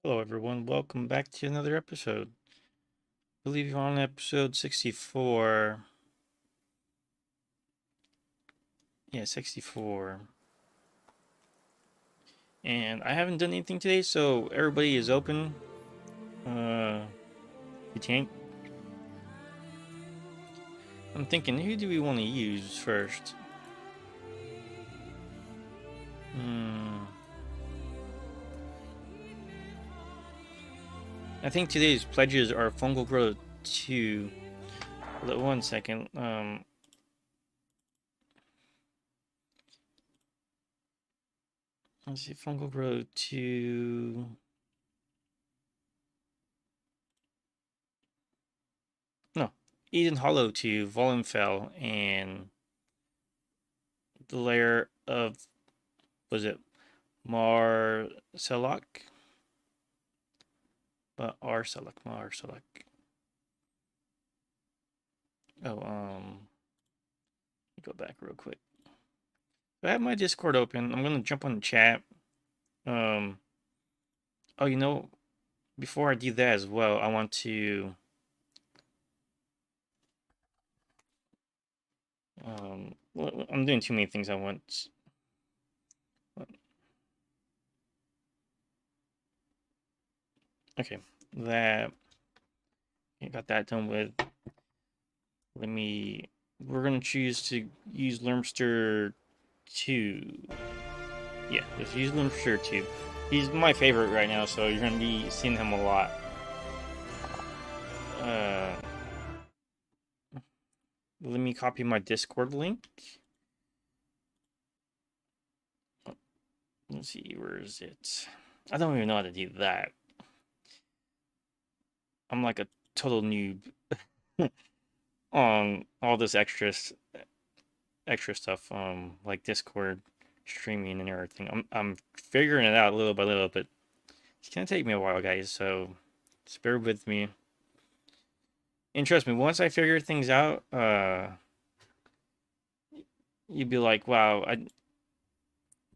Hello, everyone. Welcome back to another episode. I believe you're on episode 64. Yeah, 64. And I haven't done anything today, so everybody is open. The tank. I'm thinking, who do we want to use first? Hmm. I think today's pledges are Fungal Growth 2. One second. Let's see. Fungal Growth 2. No. Eden Hollow 2, Volenfell, and the layer of, was it Marcellus? But Marcellus. Oh, go back real quick. I have my Discord open. I'm gonna jump on the chat. Um, oh, before I do that as well, I want to I'm doing too many things at once. Okay, that got that done with. We're gonna choose to use Lermster 2. Yeah, let's use Lermster 2. He's my favorite right now, so you're gonna be seeing him a lot. Uh, Let me copy my Discord link. Let's see, where is it? I don't even know how to do that. I'm like a total noob on all this extra stuff, like Discord streaming and everything. I'm figuring it out little by little, but it's gonna take me a while, guys. So just bear with me. And trust me, once I figure things out, you'd be like, "Wow, I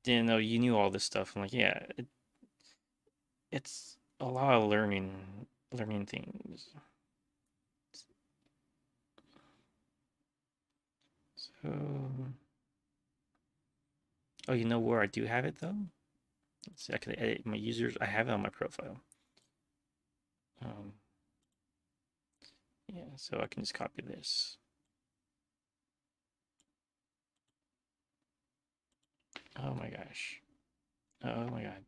didn't know you knew all this stuff." I'm like, "Yeah, it's a lot of learning things." So, oh, you know where I do have it though? Let's see, I can edit my users. I have it on my profile. Um, yeah, so I can just copy this. Oh my gosh. Oh my god.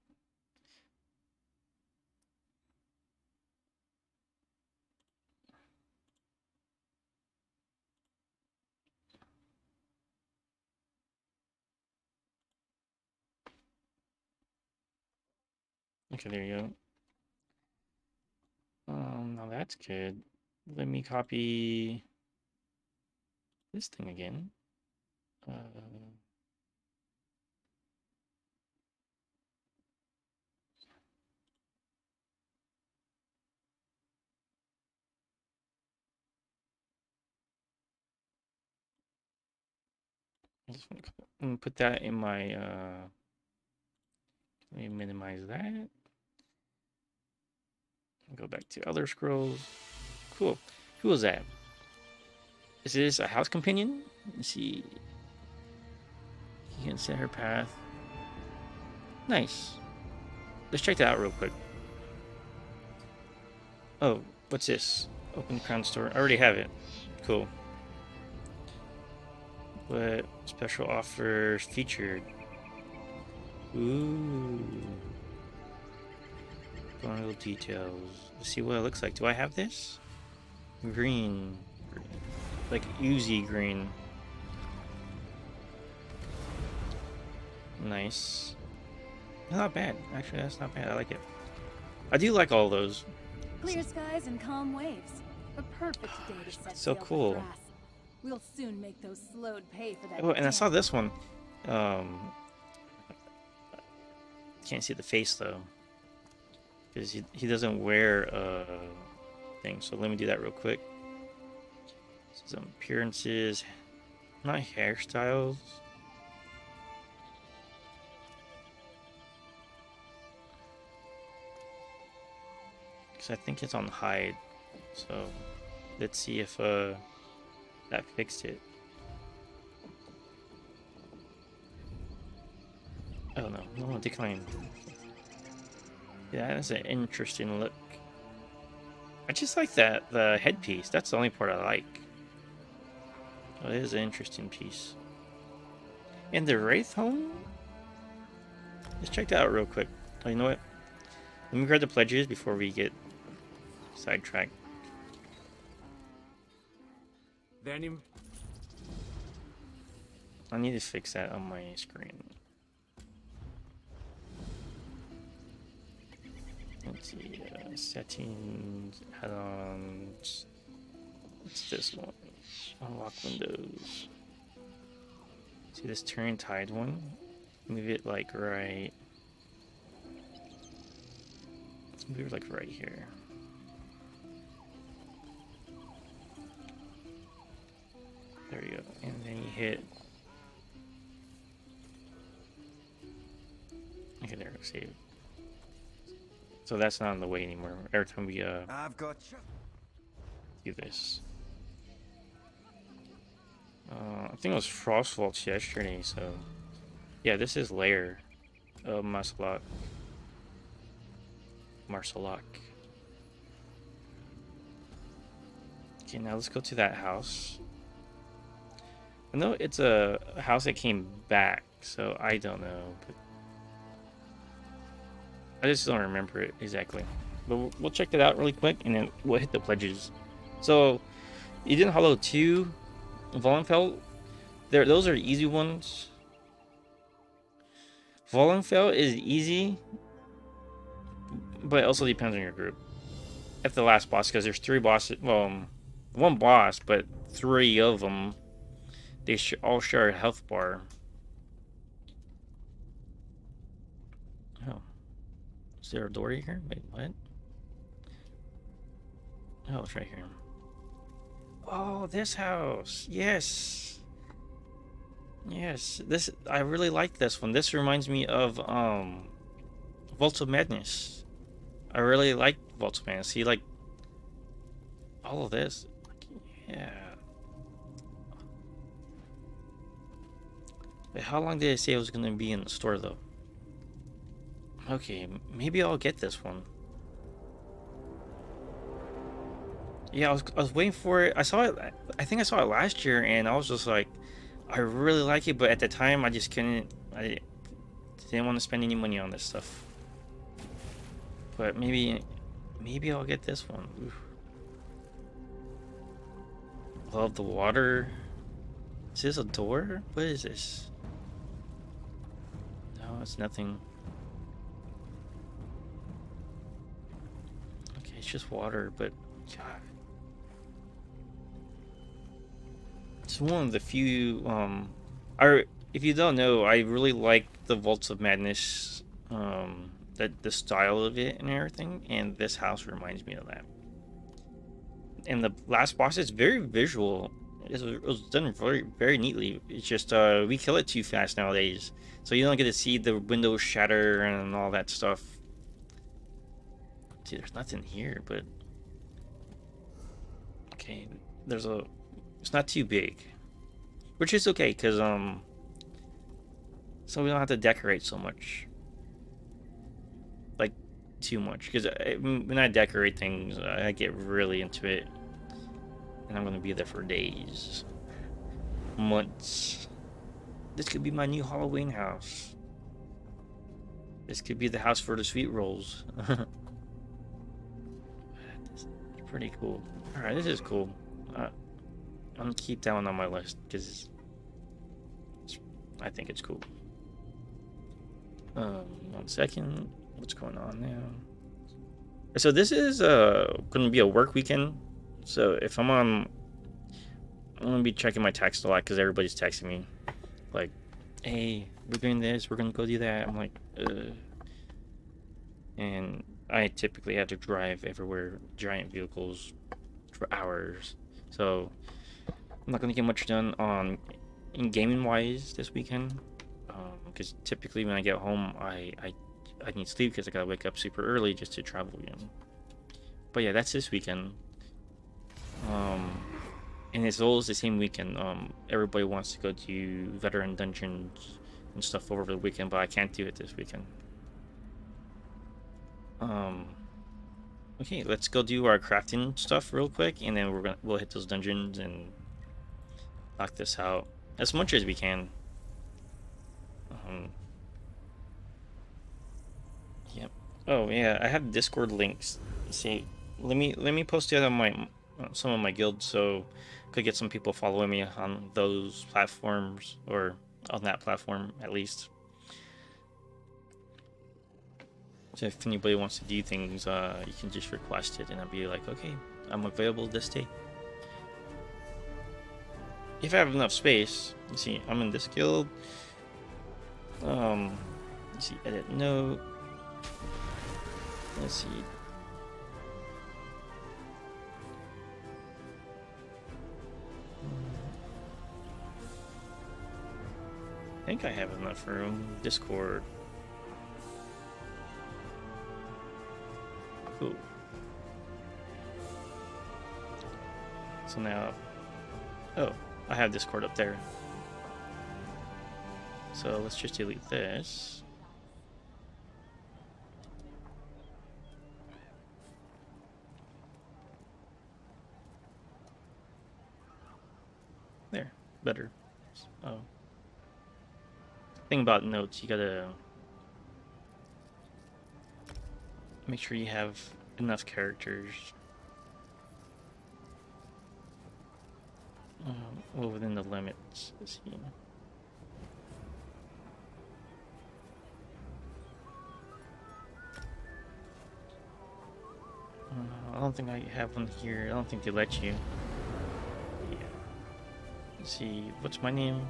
Okay, there you go. Now that's good. Let me copy this thing again. Uh, I'm gonna put that in my. Let me minimize that. Go back to other scrolls. Cool. Who was that? Is this a house companion? Let's see. You can set her path. Nice. Let's check that out real quick. Oh, what's this? Open crown store. I already have it. Cool. What special offers featured? Ooh. Bundle details. Let's see what it looks like. Do I have this? Green. Like oozy green. Nice. Not bad. Actually, that's not bad. I like it. I do like all those. Clear skies and calm waves. A perfect day to set So sail cool. for Grass. We'll soon make those slowed pay for that. Oh, and I saw this one. Can't see the face though, because he doesn't wear a thing. So let me do that real quick. Some appearances, not hairstyles. because I think it's on hide. So let's see if that fixed it. Oh no, no decline. Yeah, that's an interesting look. I just like that the headpiece. That's the only part I like. Oh, it is an interesting piece. And the Wraith home? Let's check that out real quick. Oh, you know what? Let me grab the pledges before we get sidetracked. Venom. I need to fix that on my screen. Let's see, settings, add-ons. What's this one? Unlock windows. See this turn tide one? Move it like right. Let's move it like right here. There you go. And then you hit. Okay, there, save. So that's not on the way anymore. Every time we I've got you. do this. I think it was Frost Vaults yesterday, so yeah, this is Lair of Marsalak. Okay, now let's go to that house. I know it's a house that came back, so I don't know, but I just don't remember it exactly. But we'll check that out really quick, and then we'll hit the pledges. So, Eden Hollow 2, Vollenfeld, those are easy ones. Vollenfeld is easy, but it also depends on your group. At the last boss, because there's 3 bosses, well, 1 boss, but 3 of them, they all share a health bar. Oh. Is there a door here? Wait, what? Oh, it's right here. Oh, this house. Yes. Yes. This, I really like this one. This reminds me of Vaults of Madness. I really like Vaults of Madness. See, like all of this. Yeah. Wait, how long did it say it was gonna be in the store though? Okay, maybe I'll get this one. Yeah, I was waiting for it. I saw it. I think I saw it last year, and I was just like, I really like it, but at the time I just couldn't. I didn't want to spend any money on this stuff. But maybe I'll get this one. Oof. Love the water. Is this a door? What is this? No, it's nothing. Okay, it's just water, but God. It's one of the few if you don't know, I really like the Vaults of Madness, the style of it and everything, and this house reminds me of that. And the last boss is very visual. It was done very neatly. It's just we kill it too fast nowadays, so you don't get to see the windows shatter and all that stuff. See, there's nothing here, but okay, it's not too big, which is okay, because so we don't have to decorate so much, like too much, because when I decorate things I get really into it, and I'm gonna be there for days, months. This could be my new Halloween house. This could be the house for the sweet rolls. It's pretty cool. Alright, this is cool. I'm gonna keep that one on my list because I think it's cool. 1 second. What's going on now? So this is gonna be a work weekend. So if I'm gonna be checking my text a lot because everybody's texting me like, "Hey, we're doing this. We're gonna go do that." I'm like, and I typically have to drive everywhere, giant vehicles, for hours. So I'm not gonna get much done in gaming wise this weekend, because typically when I get home I need sleep because I gotta wake up super early just to travel, But yeah, that's this weekend. And it's always the same weekend. Everybody wants to go to veteran dungeons and stuff over the weekend, but I can't do it this weekend. Okay, let's go do our crafting stuff real quick, and then we'll hit those dungeons and knock this out as much as we can. Yep. Oh yeah, I have Discord links. See, let me post it on my some of my guilds, so could get some people following me on those platforms, or on that platform at least. So if anybody wants to do things, you can just request it, and I'll be like, okay, I'm available this day. If I have enough space. You see, I'm in this guild. Let's see, edit note. Let's see. I think I have enough room. Discord. Cool. So now, oh, I have Discord up there. So let's just delete this. There, better. Oh. Thing about notes, you gotta make sure you have enough characters. Well, within the limits. Let's see. I don't think I have one here. I don't think they let you. Yeah. Let's see. What's my name?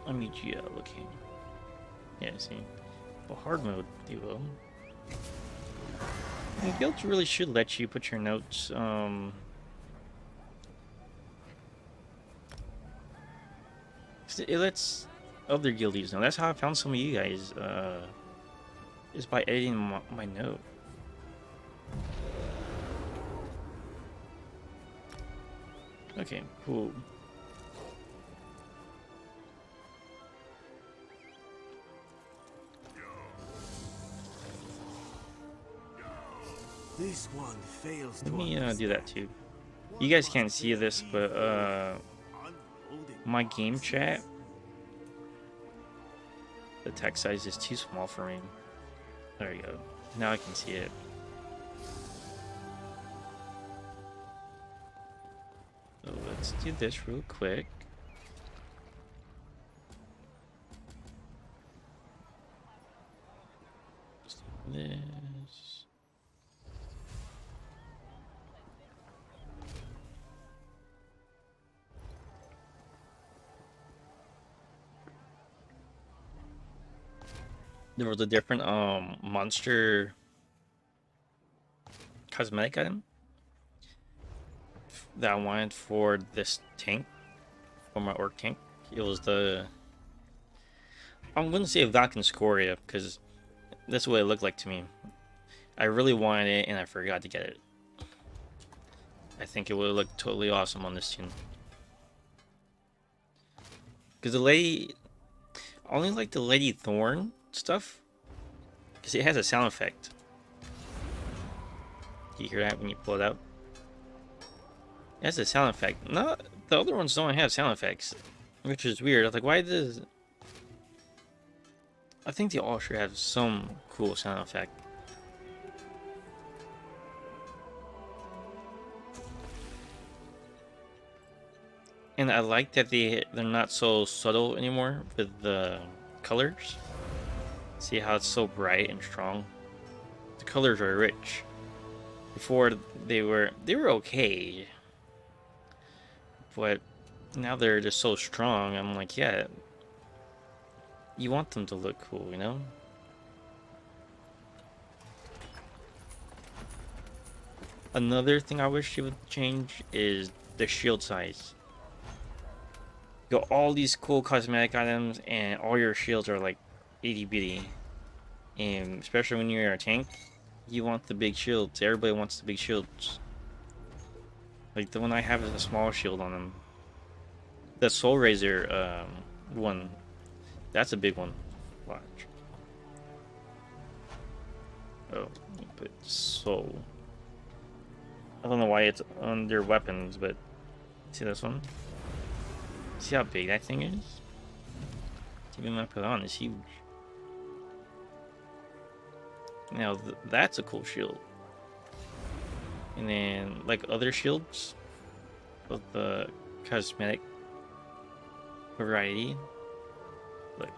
Amigia. Okay. Yeah. See. Well, hard mode. They will. The guilds really should let you put your notes. It lets other guildies know. That's how I found some of you guys. Is by editing my note. Okay, cool. This one fails Let to me understand. do that too. You guys can't see this, but my game chat, the text size is too small for me. There you go. Now I can see it. So let's do this real quick. Just do this. There was a different monster cosmetic item that I wanted for this tank, for my orc tank. It was the, I'm gonna say Valken Scoria, because that's what it looked like to me. I really wanted it and I forgot to get it. I think it would look totally awesome on this tune. Because the lady, I only like the Lady Thorn stuff, because it has a sound effect. Do you hear that when you pull it out? It has a sound effect. No, the other ones don't have sound effects, which is weird. I was like, why does... I think they all should have some cool sound effect. And I like that they're not so subtle anymore with the colors. See how it's so bright and strong? The colors are rich. Before they were okay, but now they're just so strong. I'm like, yeah, you want them to look cool, you know? Another thing I wish you would change is the shield size. You got all these cool cosmetic items, and all your shields are like itty bitty. And especially when you're a tank, You want the big shields. Everybody wants the big shields. Like the one I have is a small shield on him. The Soul Razor one, that's a big one. Watch. Oh, let me put Soul. I don't know why it's under weapons, but see this one? See how big that thing is? Even when I put it on, it's huge. Now that's a cool shield. And then like other shields of the cosmetic variety, look,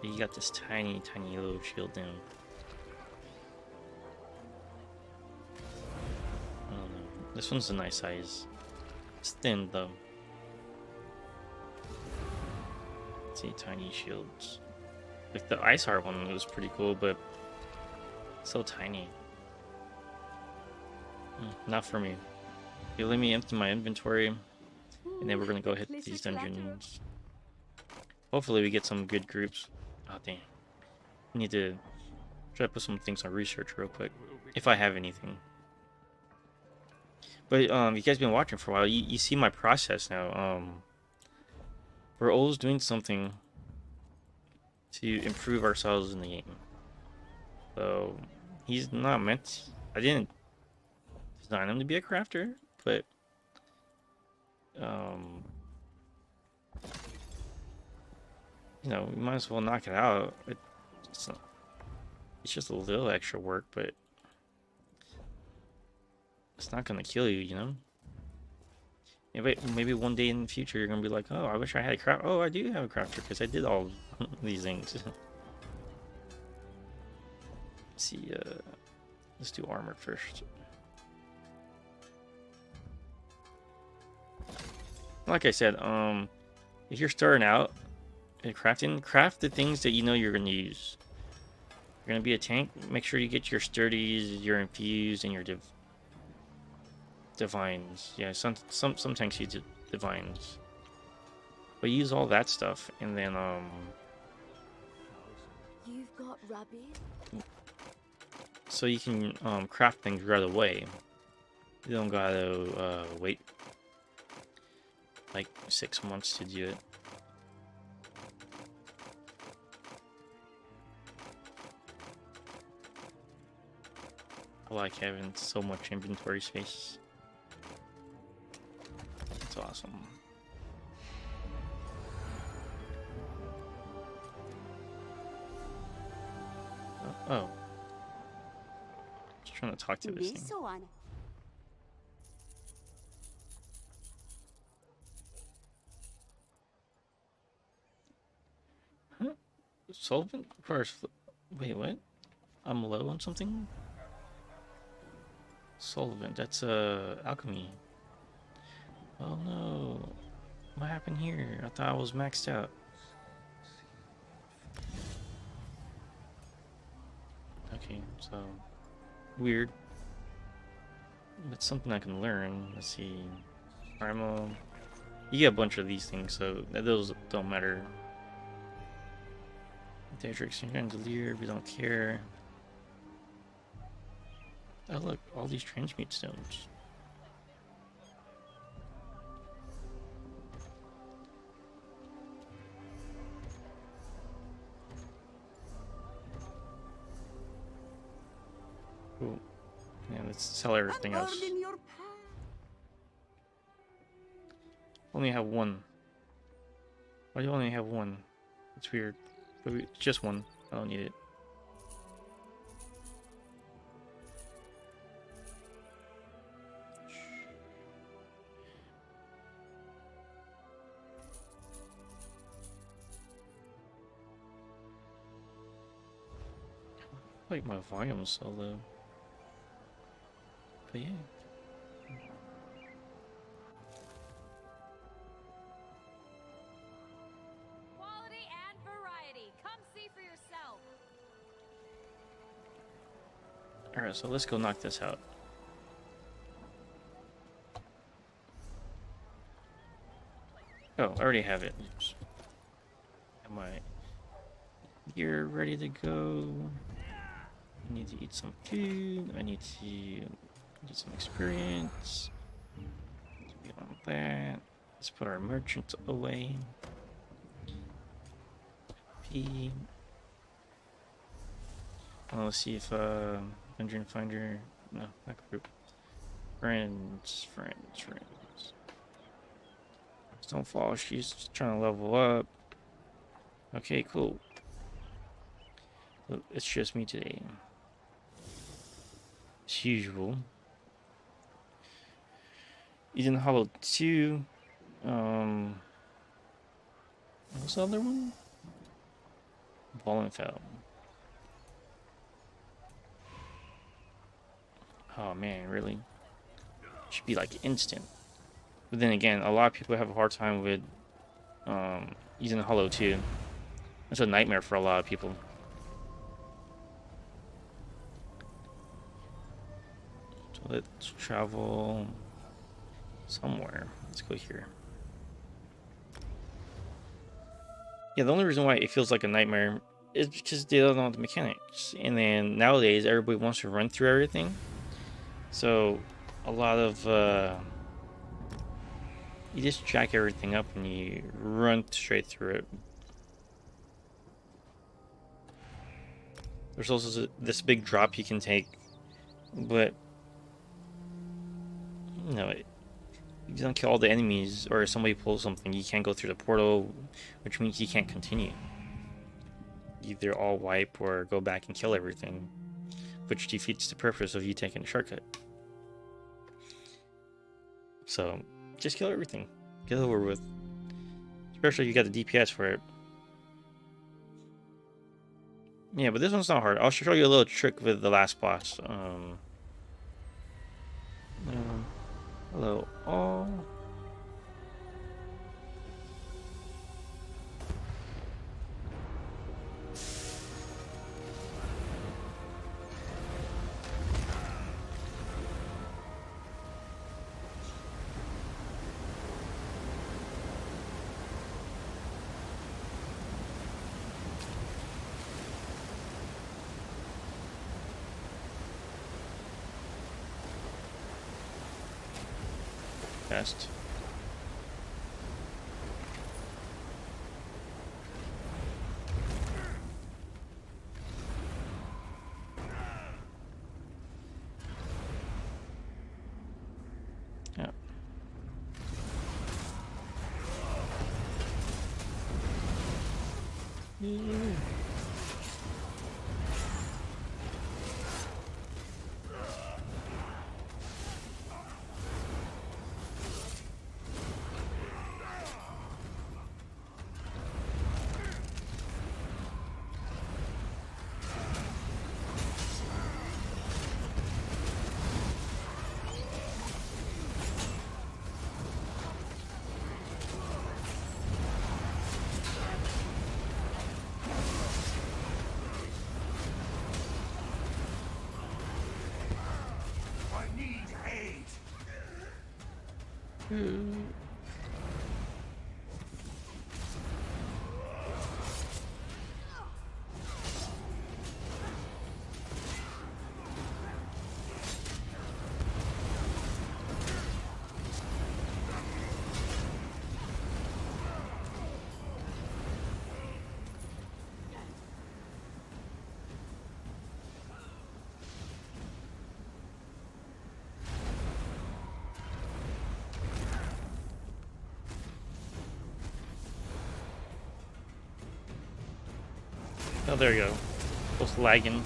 you got this tiny little shield down. I don't know. This one's a nice size. It's thin though. See, tiny shields. Like the Ice Heart one was pretty cool, but so tiny. Not for me. You let me empty my inventory, and then we're gonna go hit these dungeons. Hopefully we get some good groups. Oh dang. I need to try to put some things on research real quick. If I have anything. But you guys been watching for a while, you see my process now. We're always doing something to improve ourselves in the game. So he's not meant. I didn't design him to be a crafter, but you know, we might as well knock it out. It's just a little extra work, but it's not gonna kill you, you know. Maybe one day in the future you're gonna be like, oh, I wish I had a craft. Oh, I do have a crafter because I did all these things. Let's see, let's do armor first. Like I said, if you're starting out in crafting, craft the things that you know you're gonna use. You're gonna be a tank. Make sure you get your sturdies, your infused, and your divines. Yeah, some tanks use divines, but use all that stuff, and then You've got Rabbi? so you can craft things right away. You don't gotta wait like 6 months to do it. I like having so much inventory space. It's awesome. Oh. Just trying to talk to this thing. Huh? Solvent? First. Wait, what? I'm low on something? Solvent, that's alchemy. Oh no. What happened here? I thought I was maxed out. Okay, so weird. But something I can learn. Let's see. Primal. You get a bunch of these things, so those don't matter. Daedric Chandelier, we don't care. Oh look, all these transmute stones. Cool. Yeah, let's sell everything else. Only have one. Why do you only have one? It's weird. But it's just one. I don't need it. Like my volume's so low. But yeah. Quality and variety. Come see for yourself. Alright, so let's go knock this out. Oh, I already have it. Oops. Am I... You're ready to go. I need to eat some food. I need to get some experience. Get on that. Let's put our merchant away. P. Let's see if Dungeon Finder. No, not group. Friends. Stonefall. She's just trying to level up. Okay, cool. It's just me today. As usual. Eden Hollow 2. What's the other one? Fallenfell. Oh man, really? Should be like instant. But then again, a lot of people have a hard time with Eden Hollow 2. It's a nightmare for a lot of people. So let's travel somewhere. Let's go here. Yeah, the only reason why it feels like a nightmare is because they don't know the mechanics. And then nowadays, everybody wants to run through everything. So a lot of you just jack everything up and you run straight through it. There's also this big drop you can take, but you know, you don't kill all the enemies, or if somebody pulls something, you can't go through the portal, which means you can't continue. Either all wipe or go back and kill everything, which defeats the purpose of you taking a shortcut. So just kill everything, get it over with. Especially if you got the DPS for it. Yeah, but this one's not hard. I'll show you a little trick with the last boss. Hello, all. Best. Yeah. Oh, there you go. Both lagging.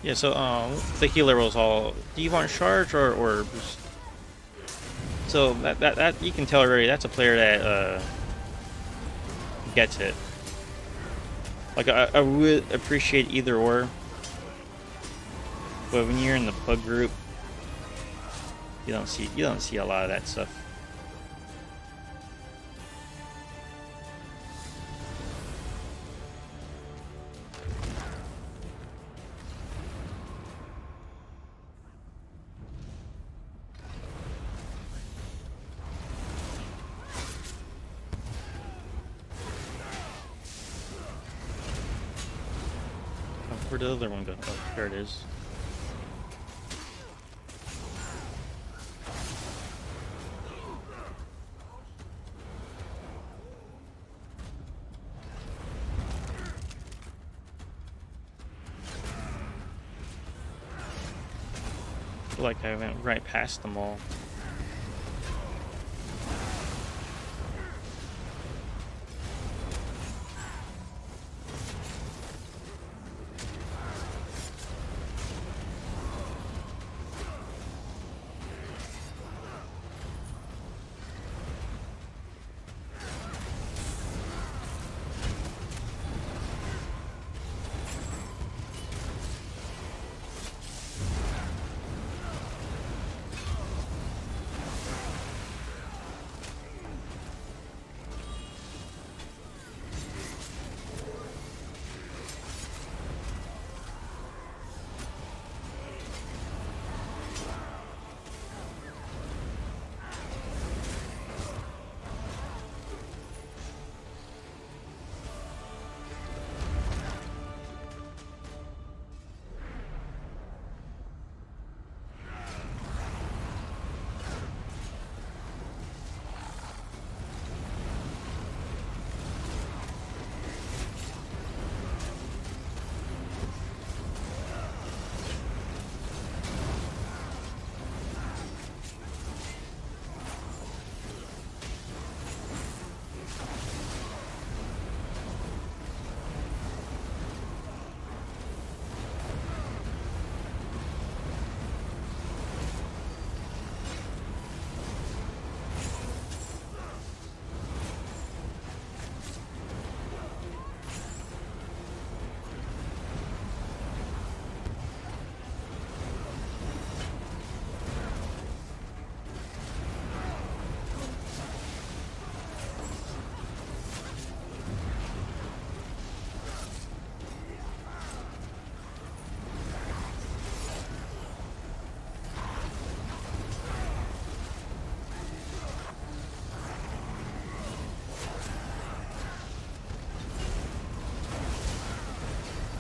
Yeah, so the healer was all. Do you want charge or orbs? So that you can tell already. That's a player that gets it. Like I would appreciate either or, but when you're in the pug group, you don't see a lot of that stuff. Oh, where'd the other one go? Oh, there it is. I feel like I went right past them all.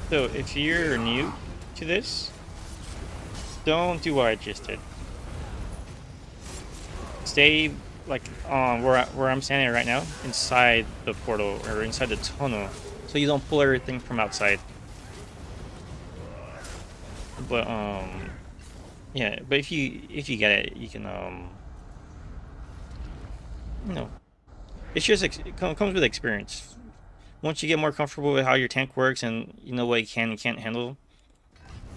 So if you're new to this, don't do what I just did. Stay like where I'm standing right now, inside the portal or inside the tunnel, so you don't pull everything from outside. But yeah. But if you get it, you can you know, it's just it comes with experience. Once you get more comfortable with how your tank works and you know what you can and can't handle,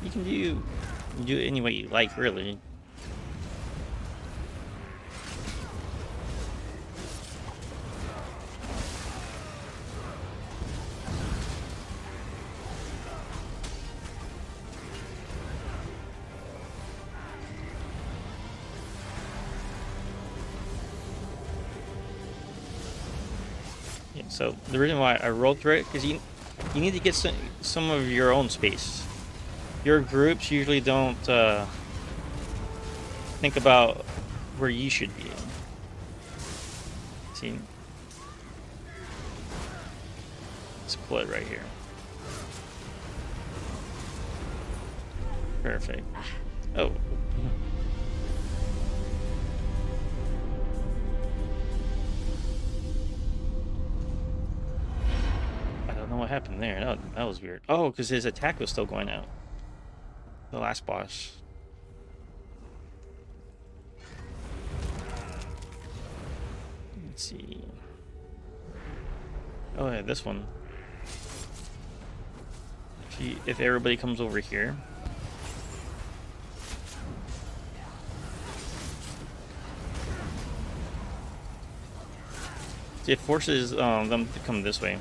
you can do it any way you like, really. Yeah, so the reason why I rolled through it, because you need to get some of your own space. Your groups usually don't think about where you should be. See, let's pull it right here. Perfect. Oh. I don't know what happened there. That was weird. Oh, because his attack was still going out. The last boss. Let's see. Oh yeah, this one. If everybody comes over here, It forces them to come this way.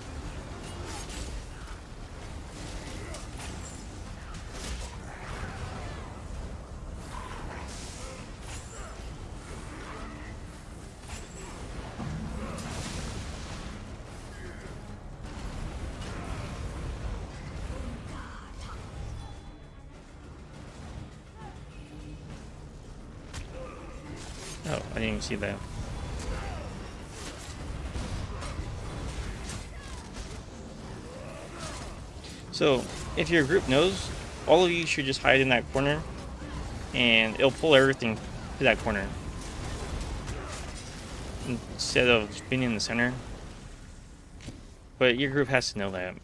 Oh, I didn't even see that. So, if your group knows, all of you should just hide in that corner, and it'll pull everything to that corner instead of just being in the center. But your group has to know that.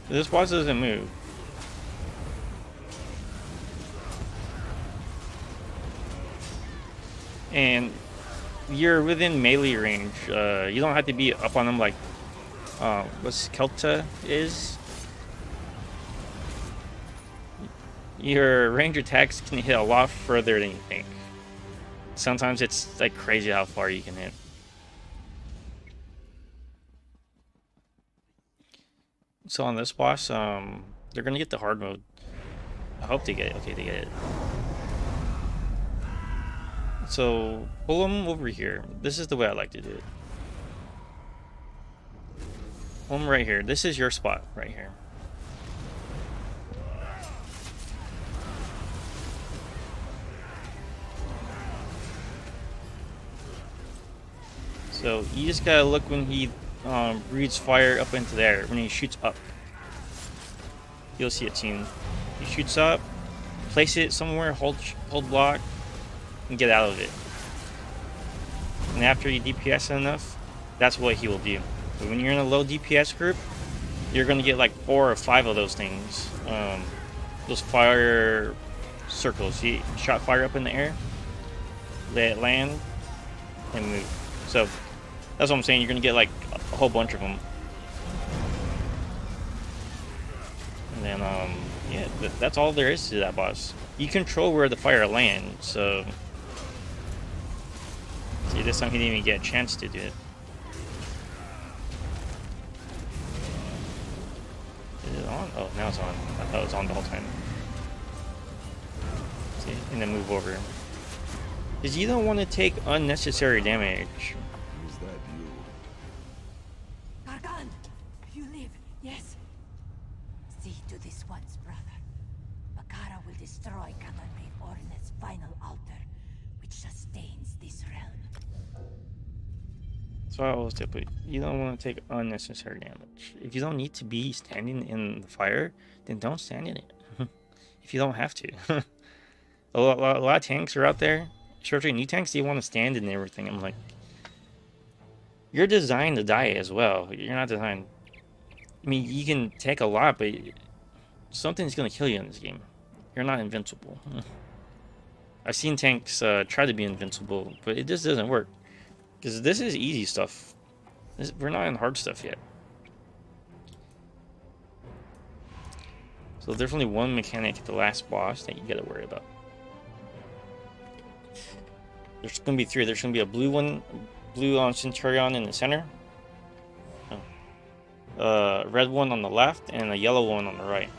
This boss doesn't move. And you're within melee range. You don't have to be up on them like what Skelta is. Your range attacks can hit a lot further than you think. Sometimes it's like crazy how far you can hit. So on this boss, they're gonna get the hard mode. I hope they get it. Okay, they get it. So pull them over here. This is the way I like to do it. Pull them right here. This is your spot right here. So you just gotta look when he breathes fire up into there. When he shoots up, you'll see it soon. He shoots up, place it somewhere, hold block, and get out of it. And after you DPS enough, that's what he will do. But when you're in a low DPS group, you're gonna get like 4 or 5 of those things. Those fire circles. He shot fire up in the air, let it land, and move. So that's what I'm saying. You're gonna get like a whole bunch of them. And then yeah, that's all there is to that boss. You control where the fire lands. So see, this time he didn't even get a chance to do it. Is it on? Oh, now it's on. I thought it was on the whole time. See, and then move over. Because you don't want to take unnecessary damage. Is that you? Gargan, you live, yes? See to this once, brother. Bakara will destroy Kamarbe Orneth's final altar, which sustains this realm. So I always tip it. You don't want to take unnecessary damage. If you don't need to be standing in the fire, then don't stand in it. If you don't have to. a lot of tanks are out there. Especially new tanks, they want to stand in everything. I'm like, you're designed to die as well. You're not designed. I mean, you can take a lot, but something's going to kill you in this game. You're not invincible. I've seen tanks try to be invincible, but it just doesn't work. Because this is easy stuff. We're not in hard stuff yet. So there's only one mechanic at the last boss that you got to worry about. There's going to be 3. There's going to be a blue one, blue on Centurion in the center, red one on the left, and a yellow one on the right.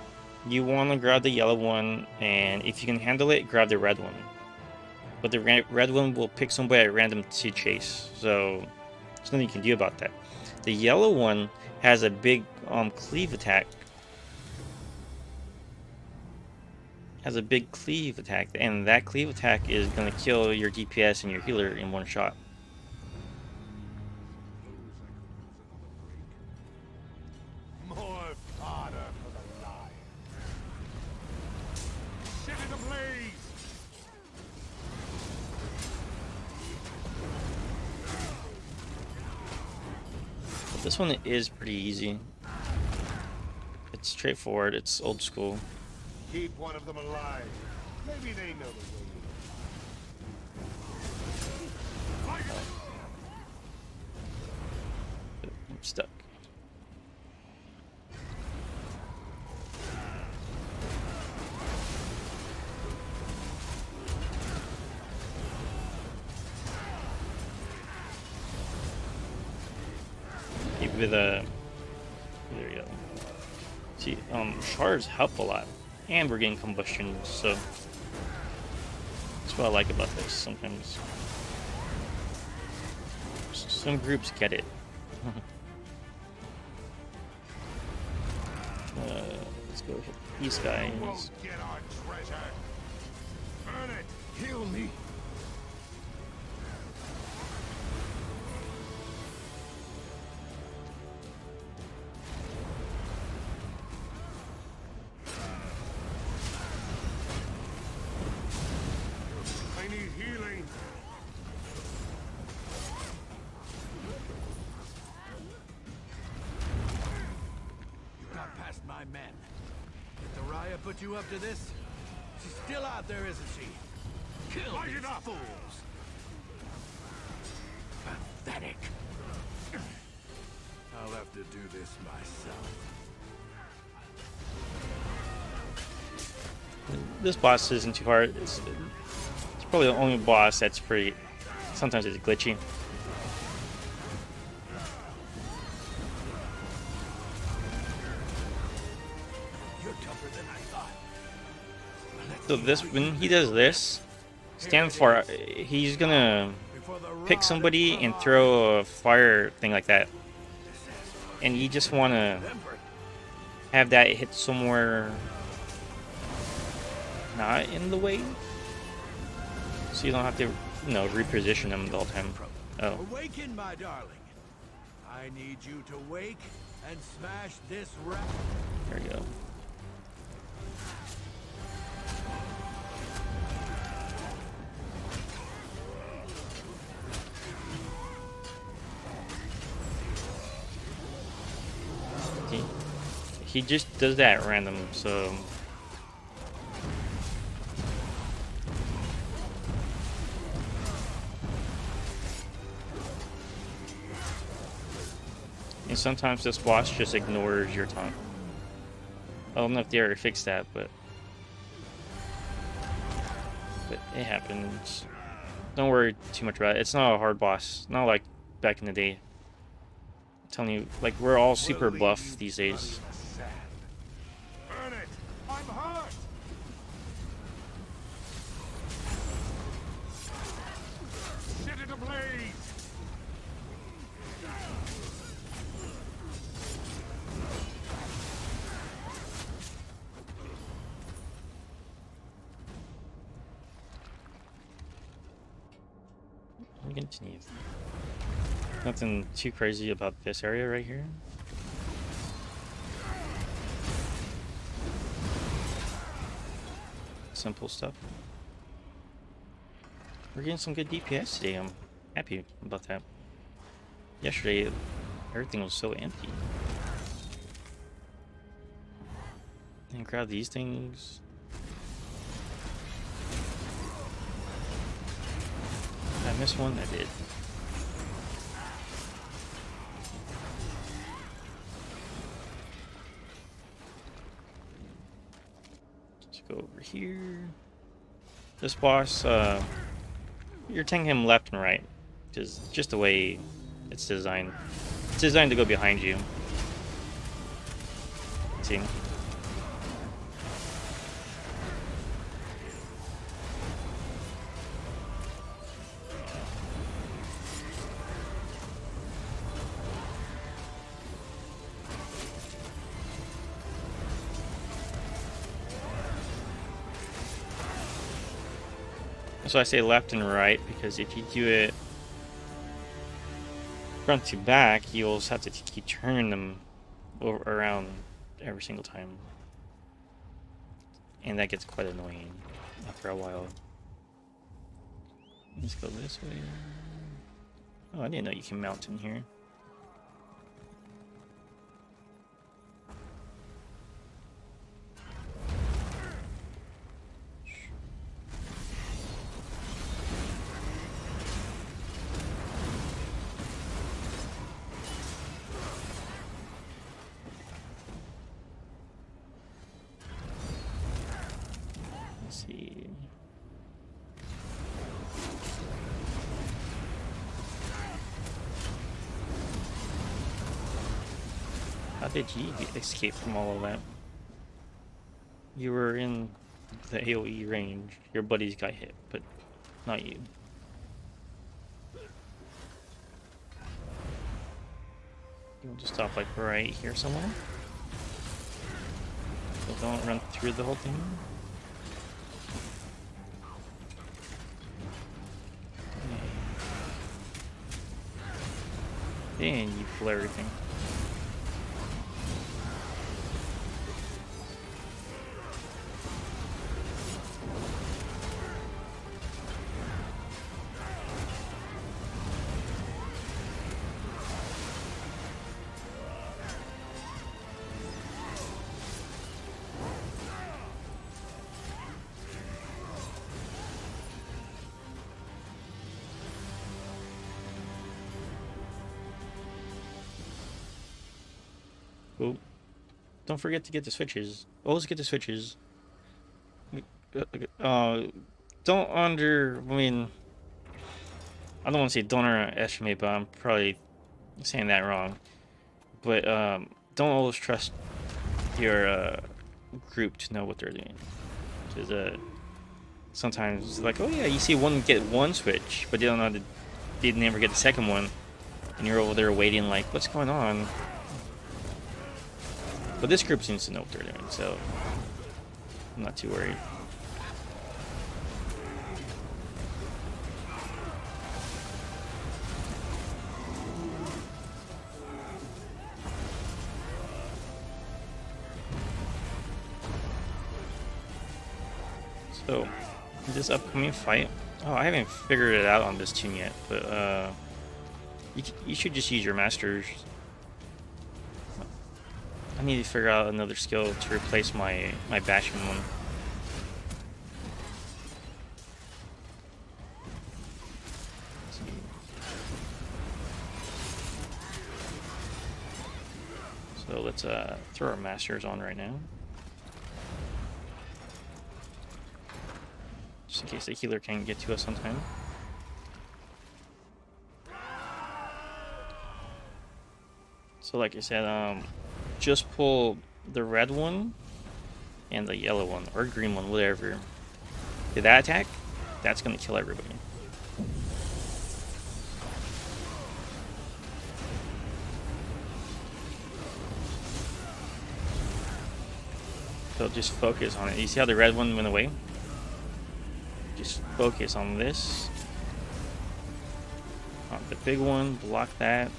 You want to grab the yellow one, and if you can handle it, grab the red one. But the red one will pick somebody at random to chase, so there's nothing you can do about that. The yellow one has a big cleave attack. Has a big cleave attack, and that cleave attack is going to kill your DPS and your healer in one shot. More fodder for the lion. Set it ablaze! But this one is pretty easy. It's straightforward. It's old school. Keep one of them alive. Maybe they know the way. I'm stuck. With a there you go. See, shards help a lot, and we're getting combustion, so that's what I like about this. Sometimes some groups get it. Let's go hit these guys. Won't get our treasure. Earn it. Kill me. I need healing. You got past my men. Did the Raya put you up to this? She's still out there, isn't she? Kill Light these it up. fools! Pathetic. I'll have to do this myself. This boss isn't too hard. It's probably the only boss that's pretty. Sometimes it's glitchy. You're tougher than I thought. So this, when he does this, stand for. He's gonna Before the pick rod somebody and come throw a fire thing like that, and you just want to Remember, have that hit somewhere not in the way, so you don't have to, reposition them the whole time. Oh, awaken, my darling. I need you to wake and smash this rat. there we go. He just does that at random, so and sometimes this boss just ignores your taunt. I don't know if they ever fixed that, but it happens. Don't worry too much about it. It's not a hard boss. Not like back in the day. I'm telling you, like, we're all super buff these days. Earn it. I'm hurt. Set it ablaze. We continue. Nothing too crazy about this area right here. Simple stuff. We're getting some good DPS today. I'm happy about that. Yesterday, everything was so empty. And grab these things. I missed one. I did. Let's go over here. This boss, you're taking him left and right, just the way it's designed. It's designed to go behind you. See? So I say left and right because if you do it front to back, you'll just have to keep turning them around every single time. And that gets quite annoying after a while. Let's go this way. Oh, I didn't know you can mount in here. did you escape from all of that? You were in the AoE range. Your buddies got hit, but not you. You'll just stop like right here somewhere. So don't run through the whole thing. And you flare everything. Oh, don't forget to get the switches. Always get the switches. Uh, don't under. I mean, I don't want to say don't underestimate, but I'm probably saying that wrong. But don't always trust your group to know what they're doing. Because sometimes it's like, oh yeah, you see one get one switch, but they don't know they never get the second one, and you're over there waiting like, what's going on? But this group seems to know what they're doing, so I'm not too worried. So, this upcoming fight, oh, I haven't figured it out on this team yet, but you should just use your masters. I need to figure out another skill to replace my bashman one. So let's throw our masters on right now. Just in case the healer can't get to us on time. So like I said, just pull the red one and the yellow one, or green one, whatever. Did that attack? That's gonna kill everybody. So just focus on it. You see how the red one went away? Just focus on this. On the big one, block that.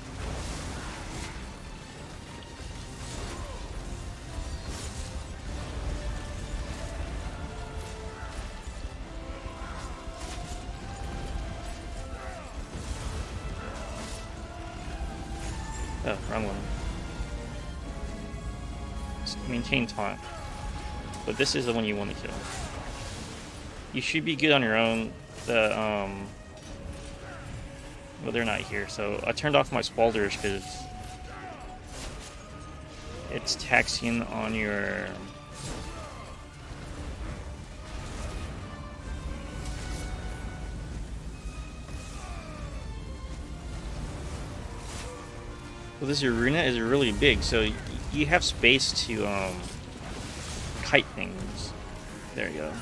Oh, wrong one. Just maintain taunt. But this is the one you want to kill. You should be good on your own. Well, they're not here, so I turned off my spalders because it's taxing on your... Well, this arena is really big, so you have space to kite things. There you go.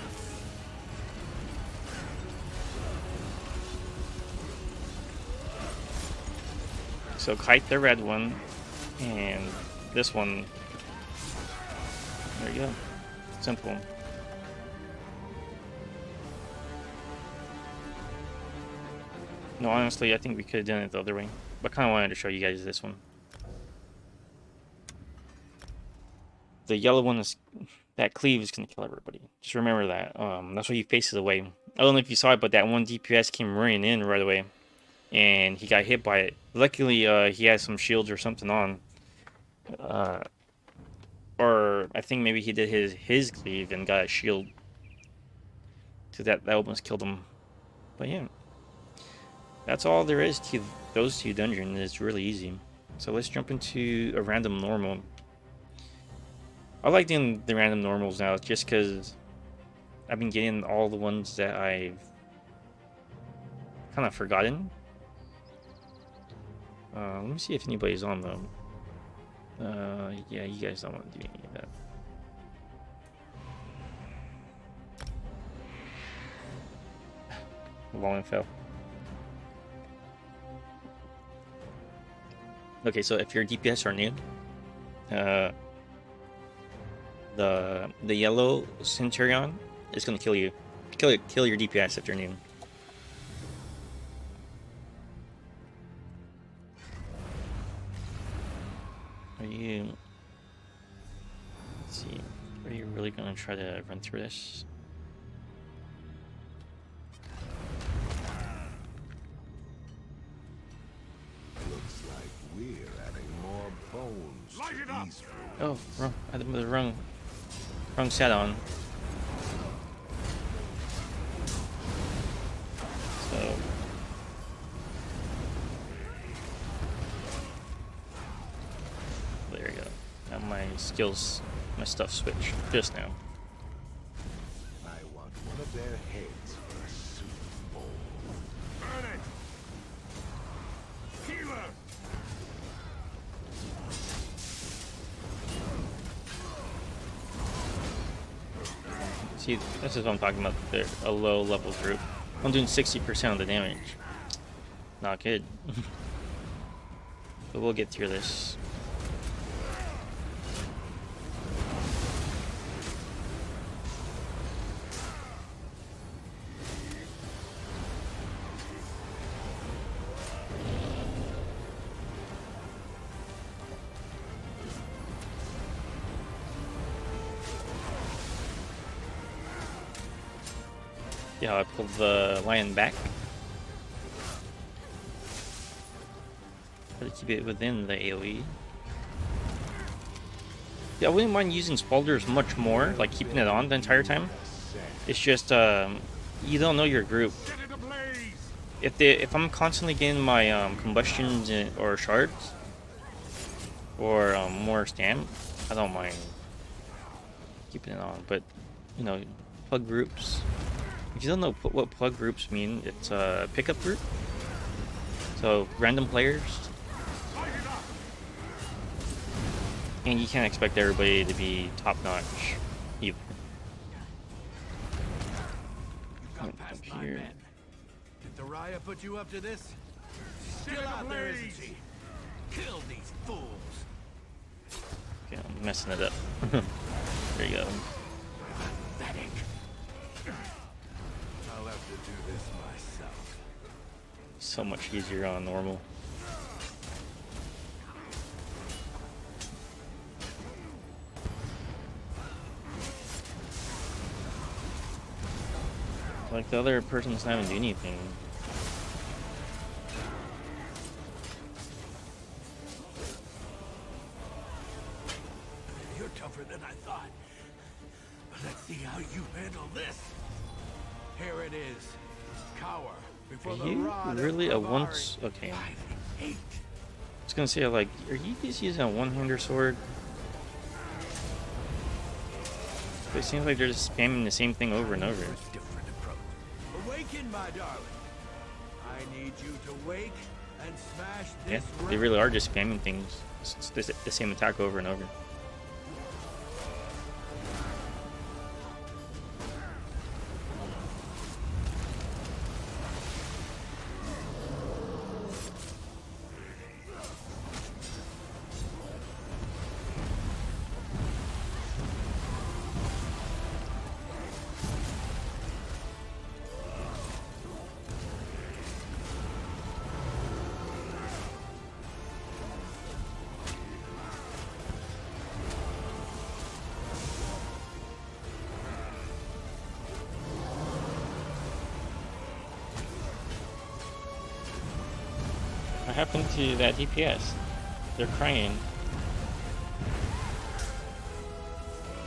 So kite the red one, and this one. There you go. Simple. No, honestly, I think we could have done it the other way, but kind of wanted to show you guys this one. The yellow one is that cleave is gonna kill everybody. Just remember that. That's why he faces away. I don't know if you saw it, but that one DPS came running in right away, and he got hit by it. Luckily, he had some shields or something on, or I think maybe he did his cleave and got a shield. So that almost killed him. But yeah, that's all there is to those two dungeons. It's really easy. So let's jump into a random normal. I like doing the random normals now just because I've been getting all the ones that I've kind of forgotten. Let me see if anybody's on though. Yeah, you guys don't want to do any of that. Long fell. Okay, so if your DPS are new, the yellow Centurion is gonna kill you. Kill your DPS if you're new. Are you? Let's see. Are you really gonna try to run through this? Looks like we're adding more bones Light it to up! these Oh, ruins. wrong. I had the wrong set on. So there you go. Now my skills, my stuff switched just now. I want one of their heads for a soup bowl. Burn it! Healer! See, this is what I'm talking about. They're a low level group. I'm doing 60% of the damage. Not good. But we'll get through this. Yeah, I pulled the lion back. Try to keep it within the AoE. Yeah, I wouldn't mind using Spalders much more, like keeping it on the entire time. It's just you don't know your group. Set it ablaze! If I'm constantly getting my combustions or shards or more stam, I don't mind keeping it on. But you know, plug groups. If you don't know what plug groups mean, it's a pickup group. So random players, and you can't expect everybody to be top notch either. You got past my Here. men. Did the Raya put you up to this? She's still out there, isn't she? Kill these fools. Okay, I'm messing it up. There you go. Pathetic. I'll have to do this myself. So much easier on normal. Like the other person's not even doing anything. You're tougher than I thought. But let's see how you handle this. Here it is. Cower before Are the you rod of really a Barbari. once? Okay. I hate. I was gonna say, like, are you just using a one-hander sword? It seems like they're just spamming the same thing over and over. Different approach. Awaken, my darling. I need you to wake and smash Yeah, this. they really are just spamming things. It's the same attack over and over. What happened to that DPS? They're crying.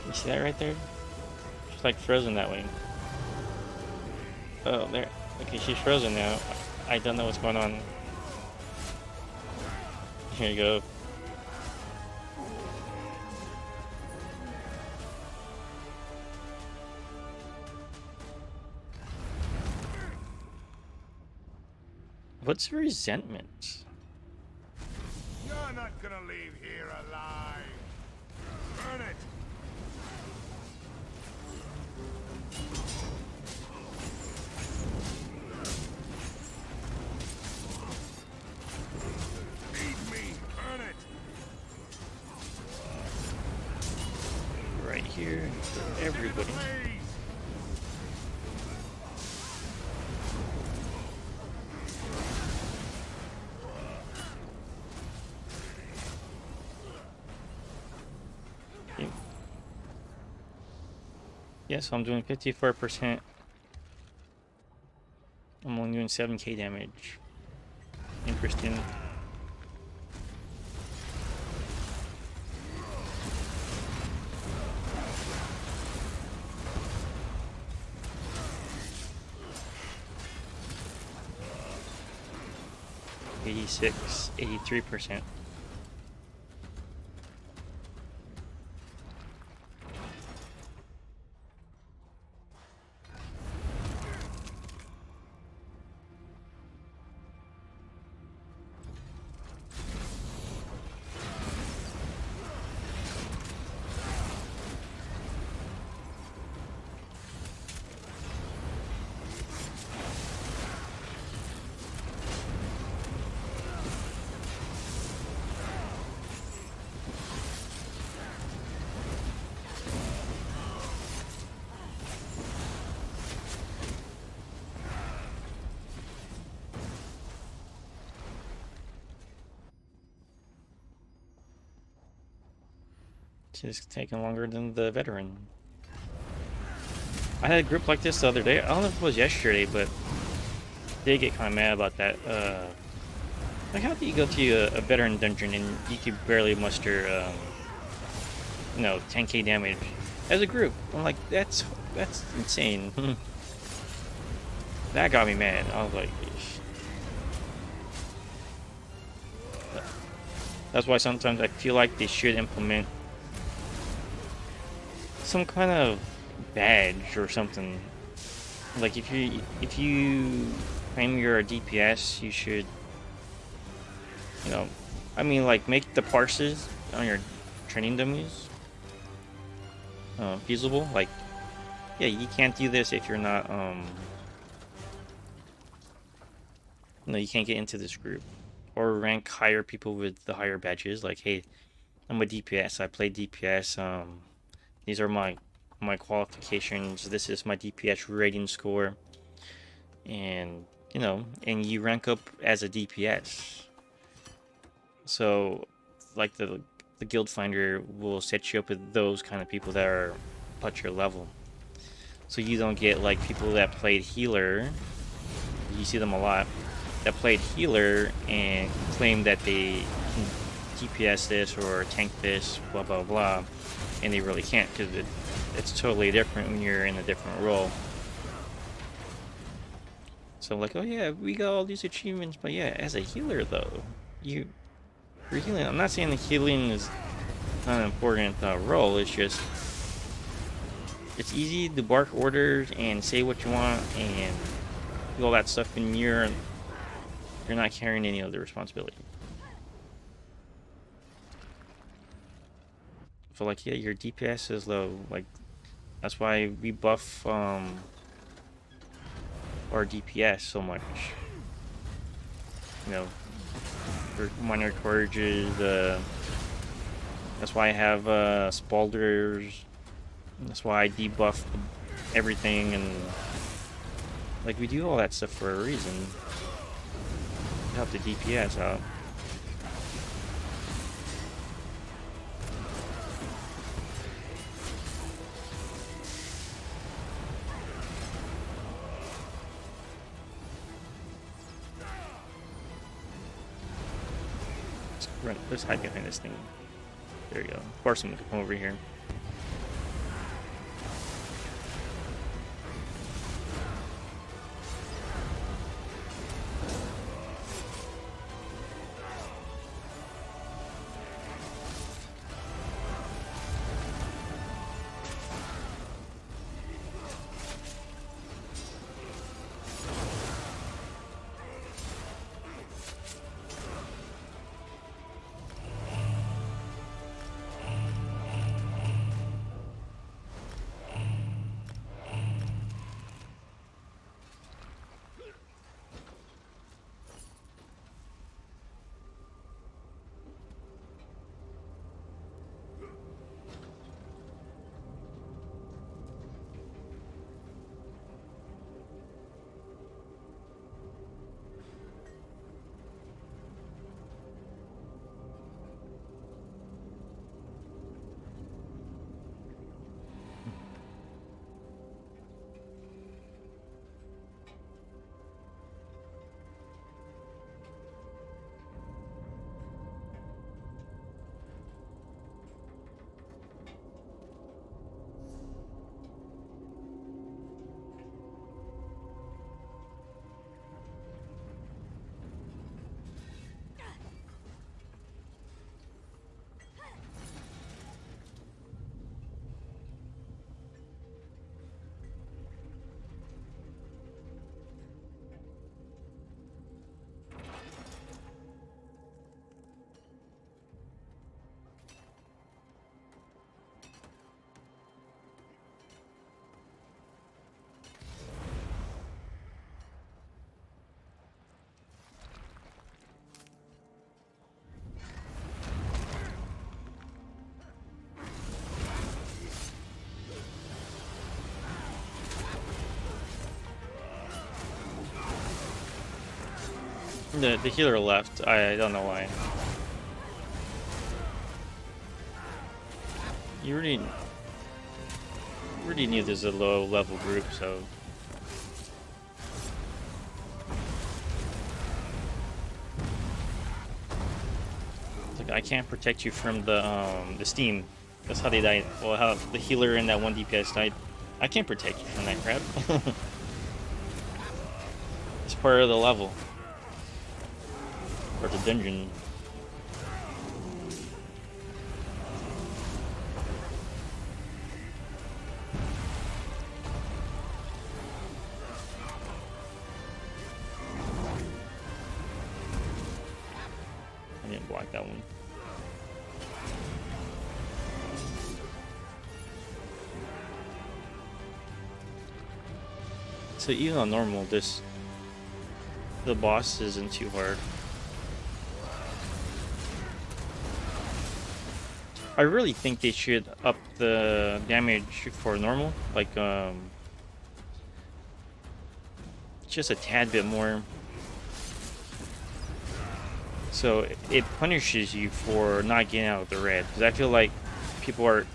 You see that right there? She's like frozen that way. Oh, there. Okay, she's frozen now. I don't know what's going on. Here you go. What's resentment? Your You're not gonna leave here alive. Burn it. Feed me. Burn it. Right here for everybody. Blaze. Yeah, so I'm doing 54%. I'm only doing 7k damage. Interesting. '86, 83%. It's taking longer than the veteran. I had a group like this the other day. I don't know if it was yesterday, but they get kind of mad about that. Like, how do you go to a veteran dungeon and you could barely muster, 10k damage as a group? I'm like, that's insane. That got me mad. I was like, "Eesh." That's why sometimes I feel like they should implement some kind of badge or something. Like, if you claim you're a DPS, you should, like, make the parses on your training dummies feasible. Like, yeah, you can't do this if you're not you can't get into this group, or rank higher people with the higher badges. Like, hey, I'm a DPS, I play DPS, these are my qualifications, this is my DPS rating score, and and you rank up as a DPS. So, like, the guild finder will set you up with those kind of people that are at your level, so you don't get like people that played healer. You see them a lot, that played healer and claim that they can DPS this or tank this, blah blah blah, and they really can't, because it's totally different when you're in a different role. So, like, oh yeah, we got all these achievements, but yeah, as a healer though, you're healing. I'm not saying the healing is not an important role. It's just, it's easy to bark orders and say what you want and do all that stuff, and you're not carrying any of the responsibility. So, like, yeah, your DPS is low. Like, that's why we buff our DPS so much. For minor courages. That's why I have Spalders. That's why I debuff everything, and like, we do all that stuff for a reason. To help the DPS out. Let's hide behind this thing. There we go. Force him to come over here. The healer left. I don't know why. You already knew this is a low level group, so it's like I can't protect you from the steam. That's how they died. Well, how the healer and that one DPS died. I can't protect you from that crap. It's part of the level. Or the dungeon. I didn't block that one. So even on normal, the boss isn't too hard. I really think they should up the damage for normal, like just a tad bit more. So it punishes you for not getting out of the red. Because I feel like people are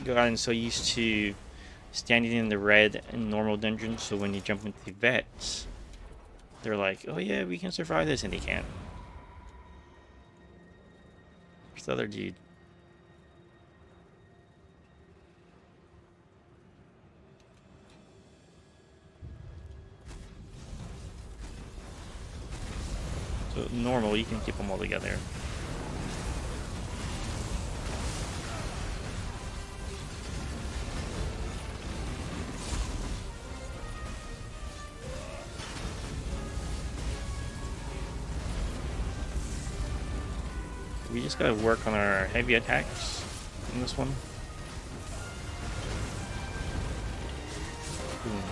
gotten so used to standing in the red in normal dungeons, so when you jump into vets, they're like, oh yeah, we can survive this, and they can't. Where's the other dude? So normal, you can keep them all together. We just gotta work on our heavy attacks in this one. Boom.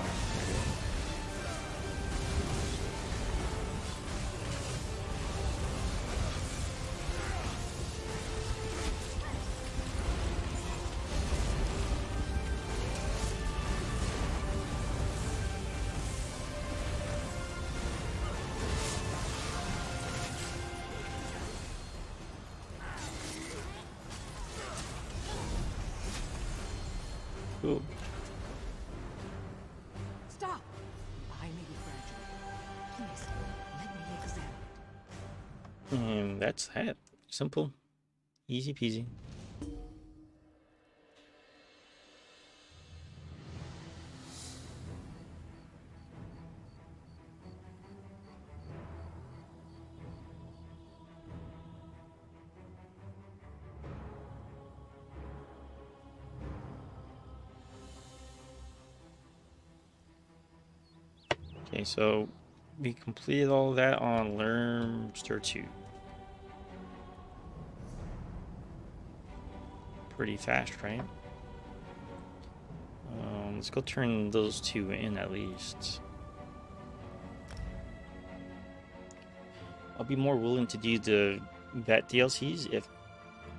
Cool. Stop! I may be fragile. Please, let me examine it. And that's that. Simple. Easy peasy. Okay, so we completed all of that on Lermster 2. Pretty fast, right? Let's go turn those two in at least. I'll be more willing to do the vet DLCs if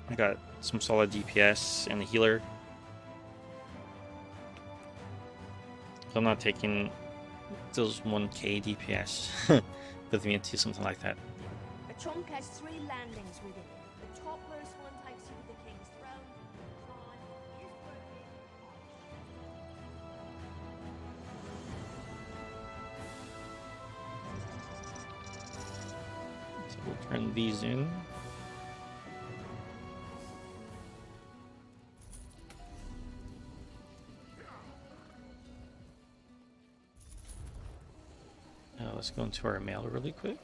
I got some solid DPS and a healer. So I'm not taking those 1k DPS with me into something like that. A chunk has 3 landings within it. The topmost one takes you to the king's throne. So we'll turn these in. Let's go into our mail really quick.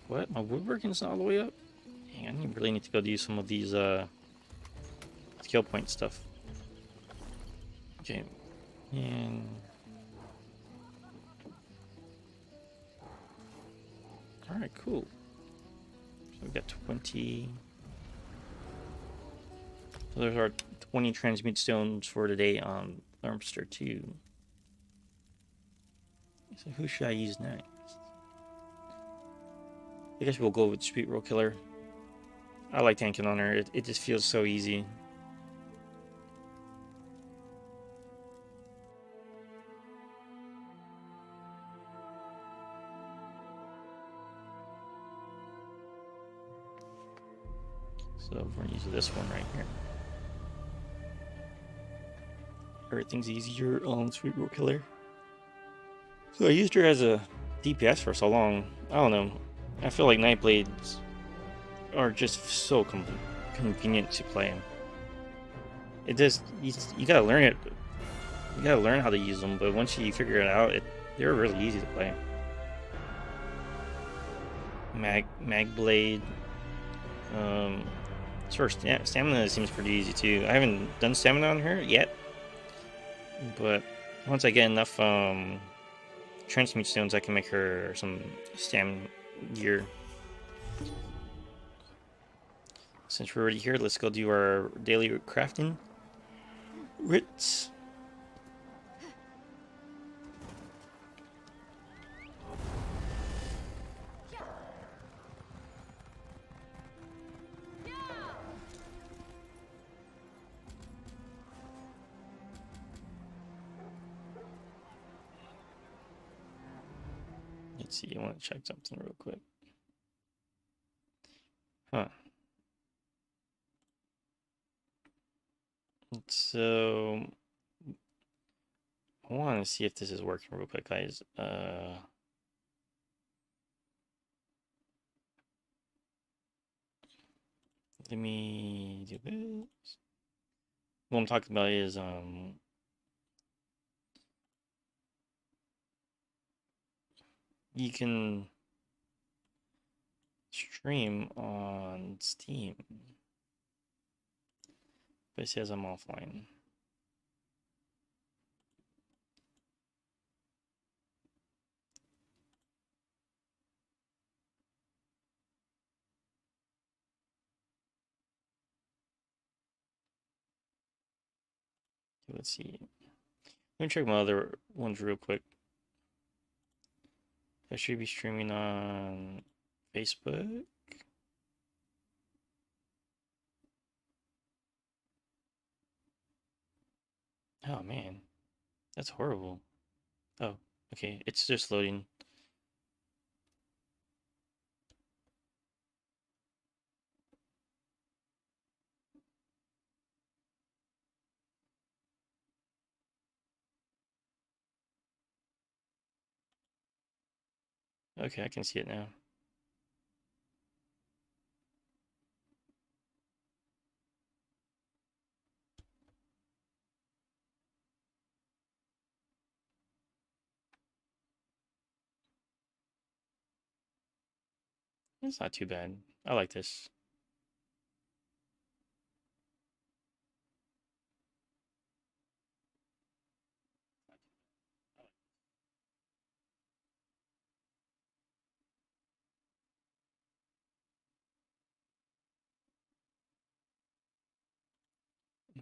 What? My woodworking's not all the way up? Dang, I really need to go do some of these skill point stuff. Okay. And alright, cool. So we got 20. So there's our 20 transmute stones for today on Lermster 2. So who should I use next? I guess we'll go with Sweet Roll Killer. I like tanking on her. It just feels so easy. So we're gonna use this one right here. Everything's easier on Sweet Roll Killer. So I used her as a DPS for so long. I don't know. I feel like Nightblades are just so convenient to play. It just you gotta learn it. You gotta learn how to use them, but once you figure it out, they're really easy to play. Mag Blade. Sort of stamina seems pretty easy too. I haven't done stamina on her yet, but once I get enough transmute stones, I can make her some stamina gear. Since we're already here, let's go do our daily crafting. Writs. Let's see, I want to check something real quick. Huh. So I want to see if this is working real quick, guys. Let me do this. What I'm talking about is you can stream on Steam, but it says I'm offline. Let's see. Let me check my other ones real quick. I should be streaming on Facebook. Oh man, that's horrible. Oh, okay, it's just loading. Okay, I can see it now. It's not too bad. I like this.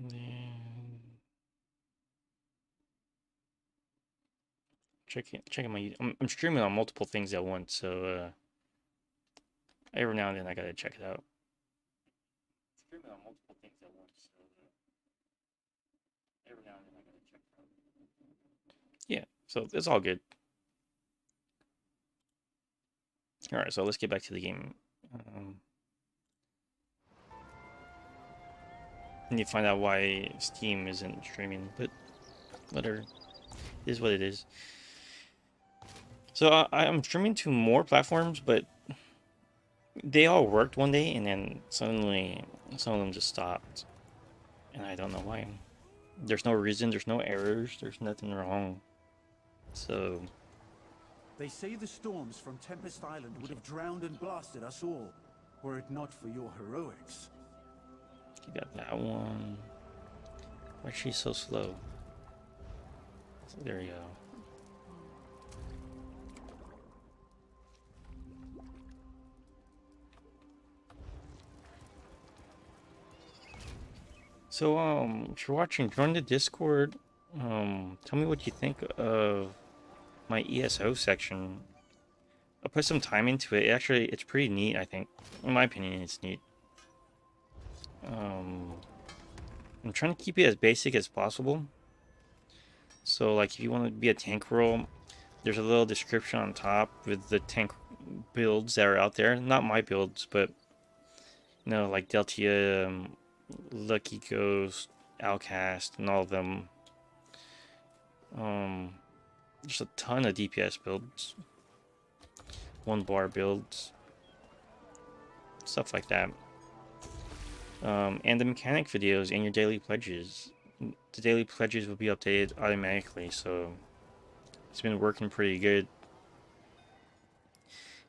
And then checking my. I'm streaming on multiple things at once, so every now and then I gotta check it out. Streaming on multiple things at once, so every now and then I gotta check it out. Yeah, so it's all good. All right, so let's get back to the game. I need to find out why Steam isn't streaming, but whatever. It is what it is. So I'm streaming to more platforms, but they all worked one day, and then suddenly some of them just stopped, and I don't know why. There's no reason, there's no errors, there's nothing wrong. So they say the storms from Tempest Island would have drowned and blasted us all, were it not for your heroics. you got that one. Why is she so slow? So there you go. So if you're watching, join the Discord. Tell me what you think of my ESO section. I put some time into it. Actually, it's pretty neat, I think. In my opinion, it's neat. I'm trying to keep it as basic as possible. So, like, if you want to be a tank role, there's a little description on top with the tank builds that are out there. Not my builds, but, you know, like Deltia, Lucky Ghost, Outcast, and all of them. There's a ton of DPS builds. 1 bar builds. Stuff like that. And the mechanic videos and your daily pledges. The daily pledges will be updated automatically, so it's been working pretty good.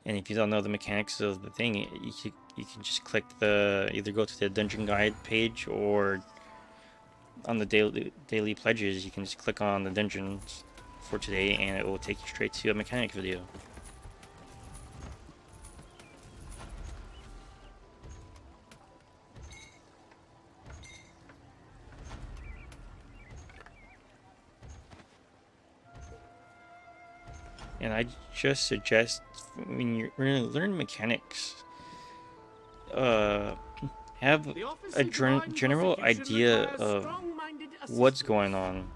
And if you don't know the mechanics of the thing, you can just click either go to the dungeon guide page, or on the daily pledges you can just click on the dungeons for today and it will take you straight to a mechanic video. And I just suggest, when you're learn mechanics, have a general idea of what's going on.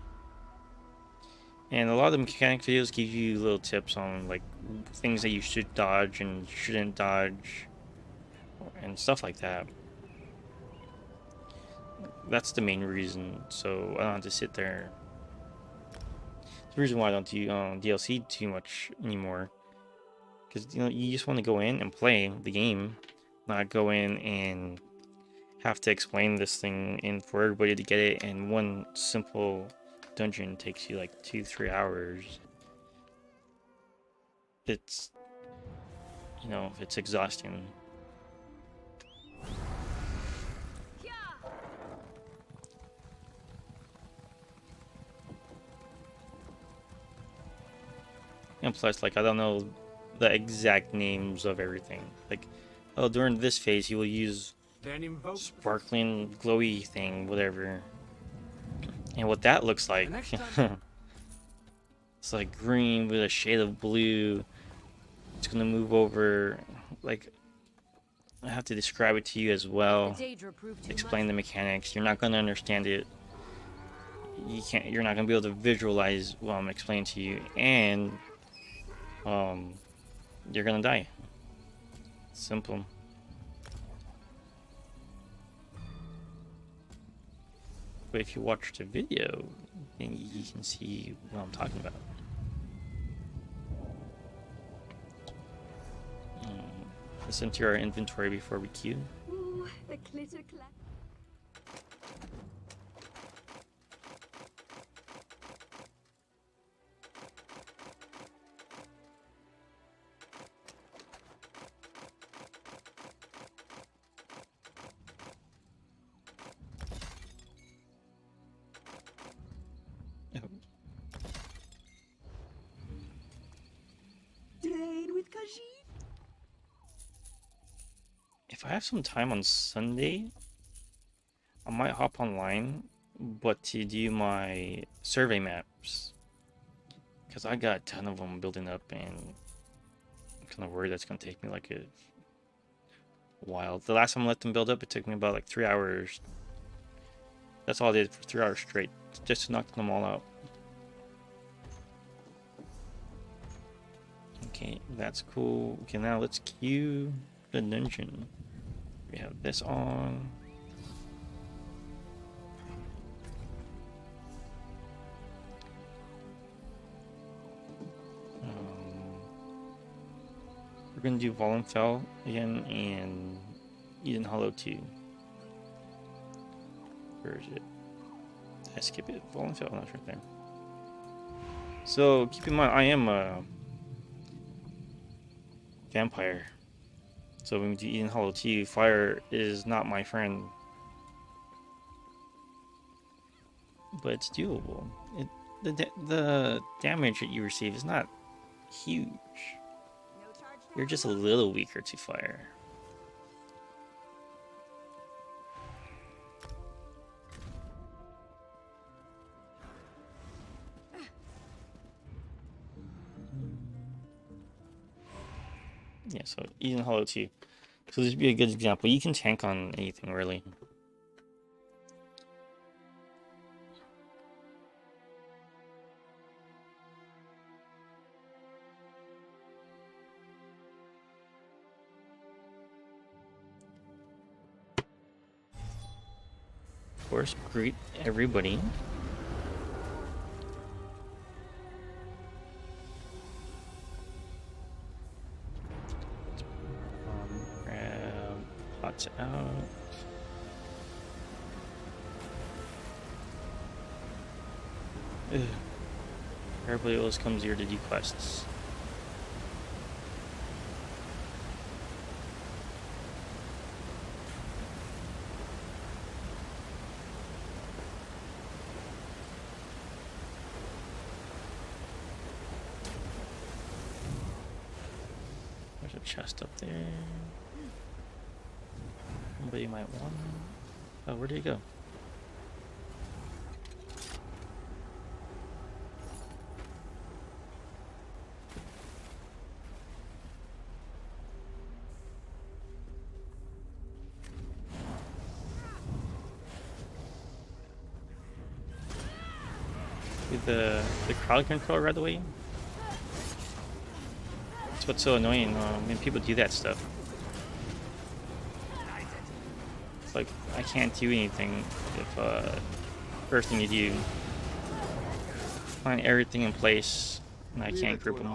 And a lot of the mechanic videos give you little tips on like things that you should dodge and shouldn't dodge, and stuff like that. That's the main reason, so I don't have to sit there. The reason why I don't do DLC too much anymore, because you know, you just want to go in and play the game, not go in and have to explain this thing and for everybody to get it. And one simple dungeon takes you like 2-3 hours. It's, you know, it's exhausting. And plus, like, I don't know the exact names of everything. Like, oh, during this phase, you will use sparkling, glowy thing, whatever. And what that looks like. It's like green with a shade of blue. It's gonna move over. Like, I have to describe it to you as well. Explain the mechanics. You're not gonna understand it. You're not gonna be able to visualize what I'm explaining to you, and you're gonna die. Simple. But if you watch the video, then you can see what I'm talking about. Let's enter our inventory before we queue. Ooh, the clitter clap. Trade with Khajiit. If I have some time on Sunday, I might hop online, but to do my survey maps, because I got a ton of them building up, and I'm kind of worried that's going to take me like a while. The last time I let them build up, it took me about like 3 hours. That's all I did for 3 hours straight, just to knock them all out. Okay, that's cool. Okay, now let's queue the dungeon. We have this on. We're gonna do Volenfell again and Eden Hollow 2. Where is it? Did I skip it? Volenfell, no, it's right there. So keep in mind, I am a vampire. So when we do Eden Hollow 2, fire is not my friend. But it's doable. The damage that you receive is not huge. You're just a little weaker to fire. Yeah, so Eden Hollow 2. So this would be a good example. You can tank on anything, really. Of course, greet everybody. Grab pots out. Ugh. Everybody else comes here to do quests. There's a chest up there. Somebody might want it. Oh, where did he go? The crowd control right away. That's what's so annoying when people do that stuff. It's like I can't do anything if first thing you do, find everything in place, and I can't group them.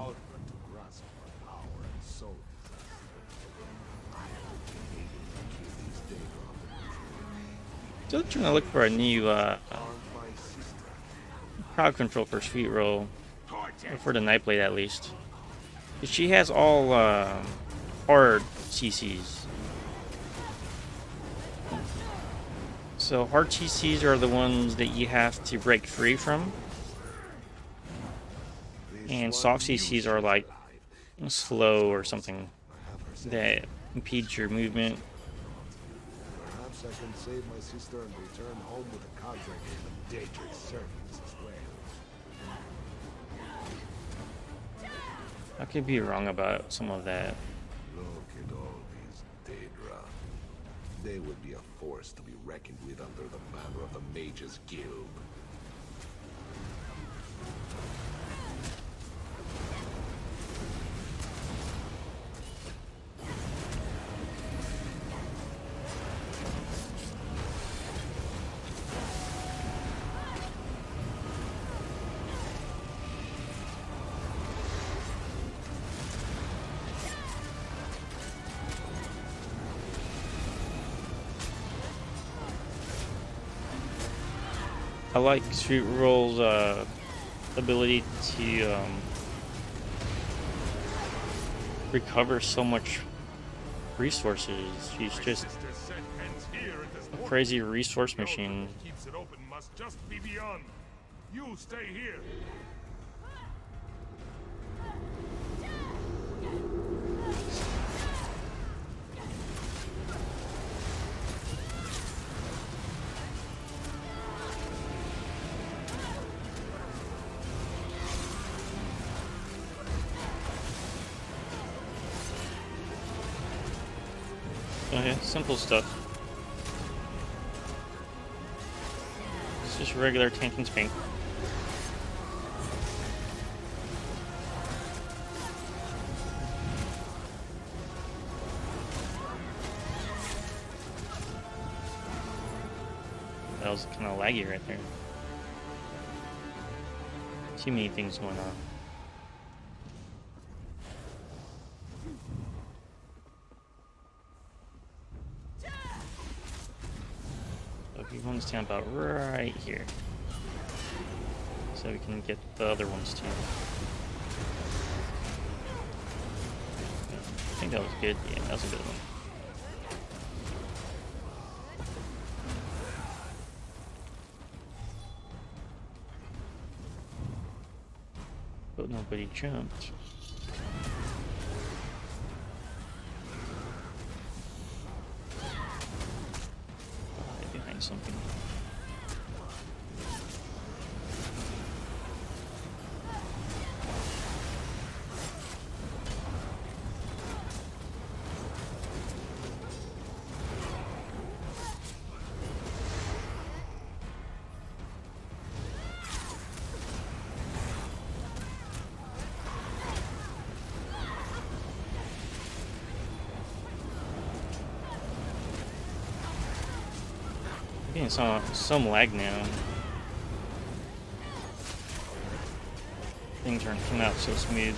Still trying to look for a new crowd control for Sweet Roll, or for the Nightblade at least. She has all hard CCs. So hard CCs are the ones that you have to break free from, and soft CCs are like slow or something that impedes your movement. Perhaps I can save my sister and return home with a contract with the Daedric servants as well. I could be wrong about some of that. Look at all these Daedra. They would be a force to be reckoned with under the banner of the Mages Guild. I like Sweet Roll's ability to recover so much resources. She's just a crazy resource machine. Keeps it open must just be beyond. You stay here. Okay, simple stuff. It's just regular tank and spank. That was kind of laggy right there. Too many things going on. So we want to stand about right here, so we can get the other ones too. I think that was good. Yeah, that was a good one. But nobody jumped. Hide behind something. Getting some lag now. Things aren't coming out so smooth.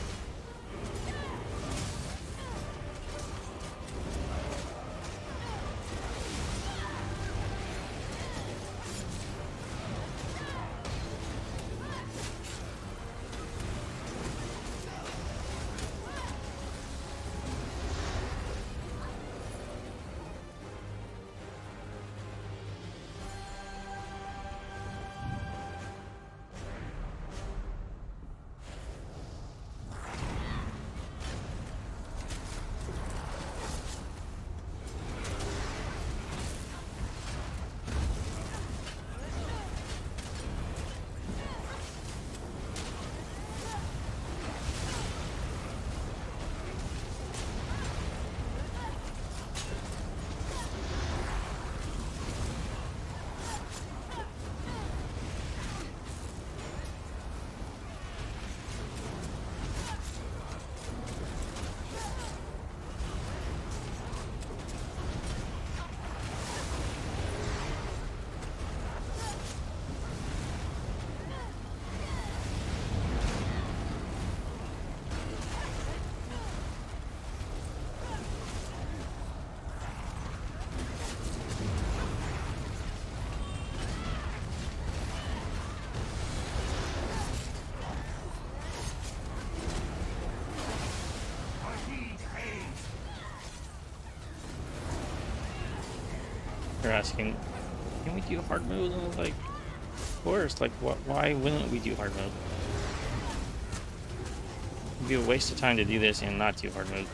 They're asking, can we do hard mode? And I was like, of course. Like, why wouldn't we do hard mode? It'd be a waste of time to do this and not do hard mode.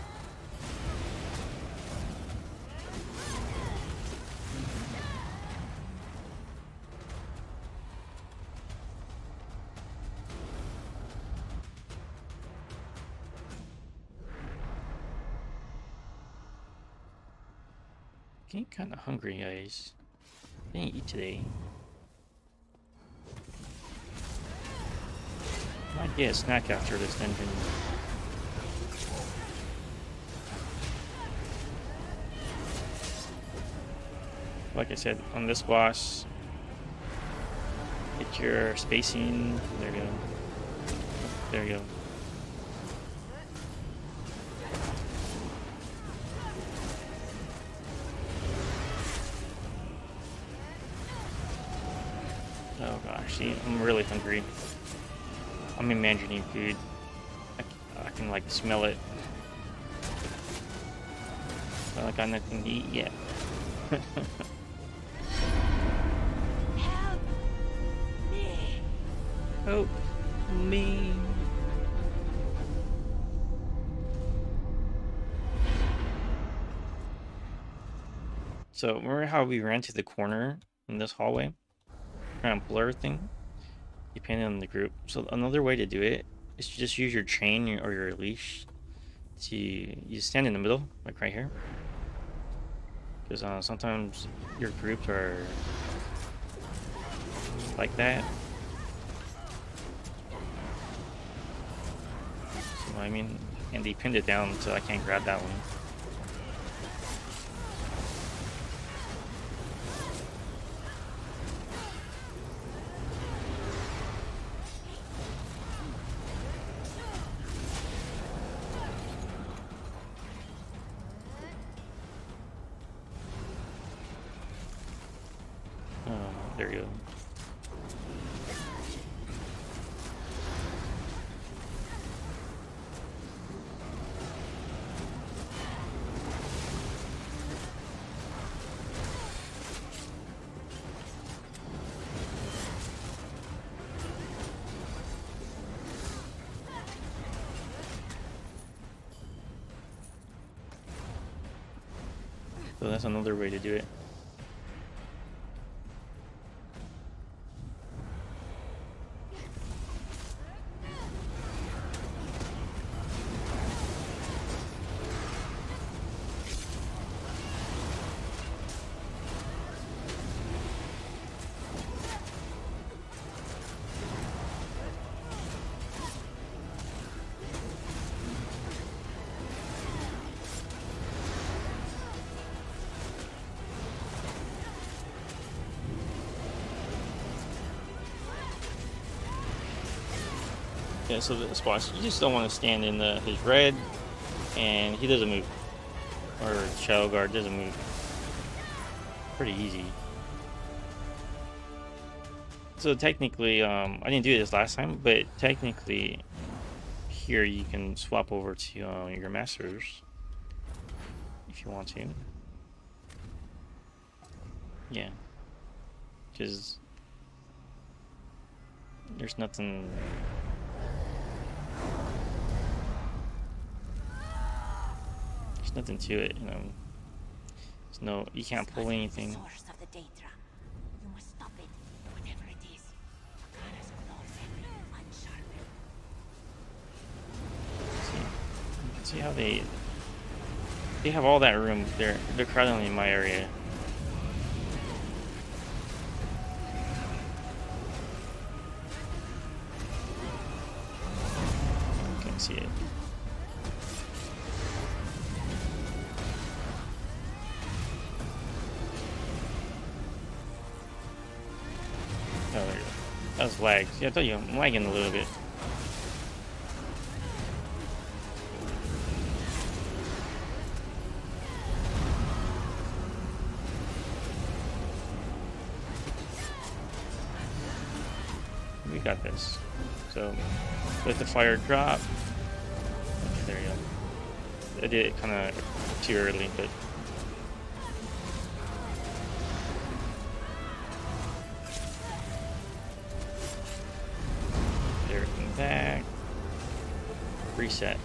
Getting kind of hungry, guys. I didn't eat today. Might get a snack after this dungeon. Like I said, on this boss, get your spacing. There you go. There you go. Oh gosh, see, I'm really hungry. I'm imagining food. I can like smell it. But I got nothing to eat yet. Help me! Help me. So remember how we ran to the corner in this hallway? Kind of blur thing, depending on the group. So another way to do it is to just use your chain or your leash to you stand in the middle, like right here. Because sometimes your groups are like that. So I mean, and they pinned it down so I can't grab that one. There you go. So that's another way to do it. Yeah, so this boss, you just don't want to stand in his red, and he doesn't move. Or Shadow Guard doesn't move. Pretty easy. So technically, I didn't do this last time, but technically, here you can swap over to your masters if you want to. Yeah, because there's nothing. There's nothing to it, you know. There's no, you can't pull anything. Source of the Daedra. You must stop it, whatever it is. Bakara's claws heavy, unsharpened. See how they have all that room. They're crowding in my area. You can see it. Oh, there you go. That was lag. See, I told you I'm lagging a little bit. We got this. So let the fire drop. Okay, there you go. I did it kind of too early, but get everything back. Reset.